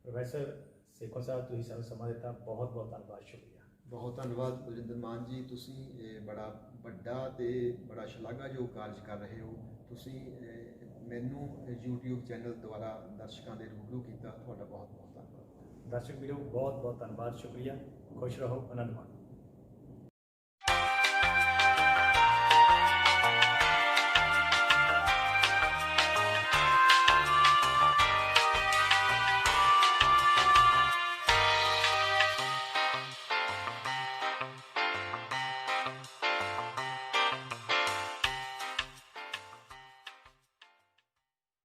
ਪ੍ਰੋਫੈਸਰ ਸੇਖੋਂ ਸਾਹਿਬ, ਤੁਸੀਂ ਸਾਨੂੰ ਸਮਾਂ ਦਿੱਤਾ, ਬਹੁਤ ਬਹੁਤ ਧੰਨਵਾਦ, ਸ਼ੁਕਰੀਆ। ਬਹੁਤ ਧੰਨਵਾਦ ਬਲਜਿੰਦਰ ਮਾਨ ਜੀ, ਤੁਸੀਂ ਬੜਾ ਵੱਡਾ ਤੇ ਬੜਾ ਸ਼ਲਾਘਾਯੋਗ ਕਾਰਜ ਕਰ ਰਹੇ ਹੋ। ਤੁਸੀਂ ਮੈਨੂੰ YouTube ਚੈਨਲ ਦੁਆਰਾ ਦਰਸ਼ਕਾਂ ਦੇ ਰੂਬਰੂ ਕੀਤਾ, ਤੁਹਾਡਾ ਬਹੁਤ ਬਹੁਤ ਧੰਨਵਾਦ। ਦਰਸ਼ਕ ਵੀਰੋ, ਬਹੁਤ ਬਹੁਤ ਧੰਨਵਾਦ, ਸ਼ੁਕਰੀਆ। ਖੁਸ਼ ਰਹੋ, ਆਨੰਦ ਮਾਣੋ।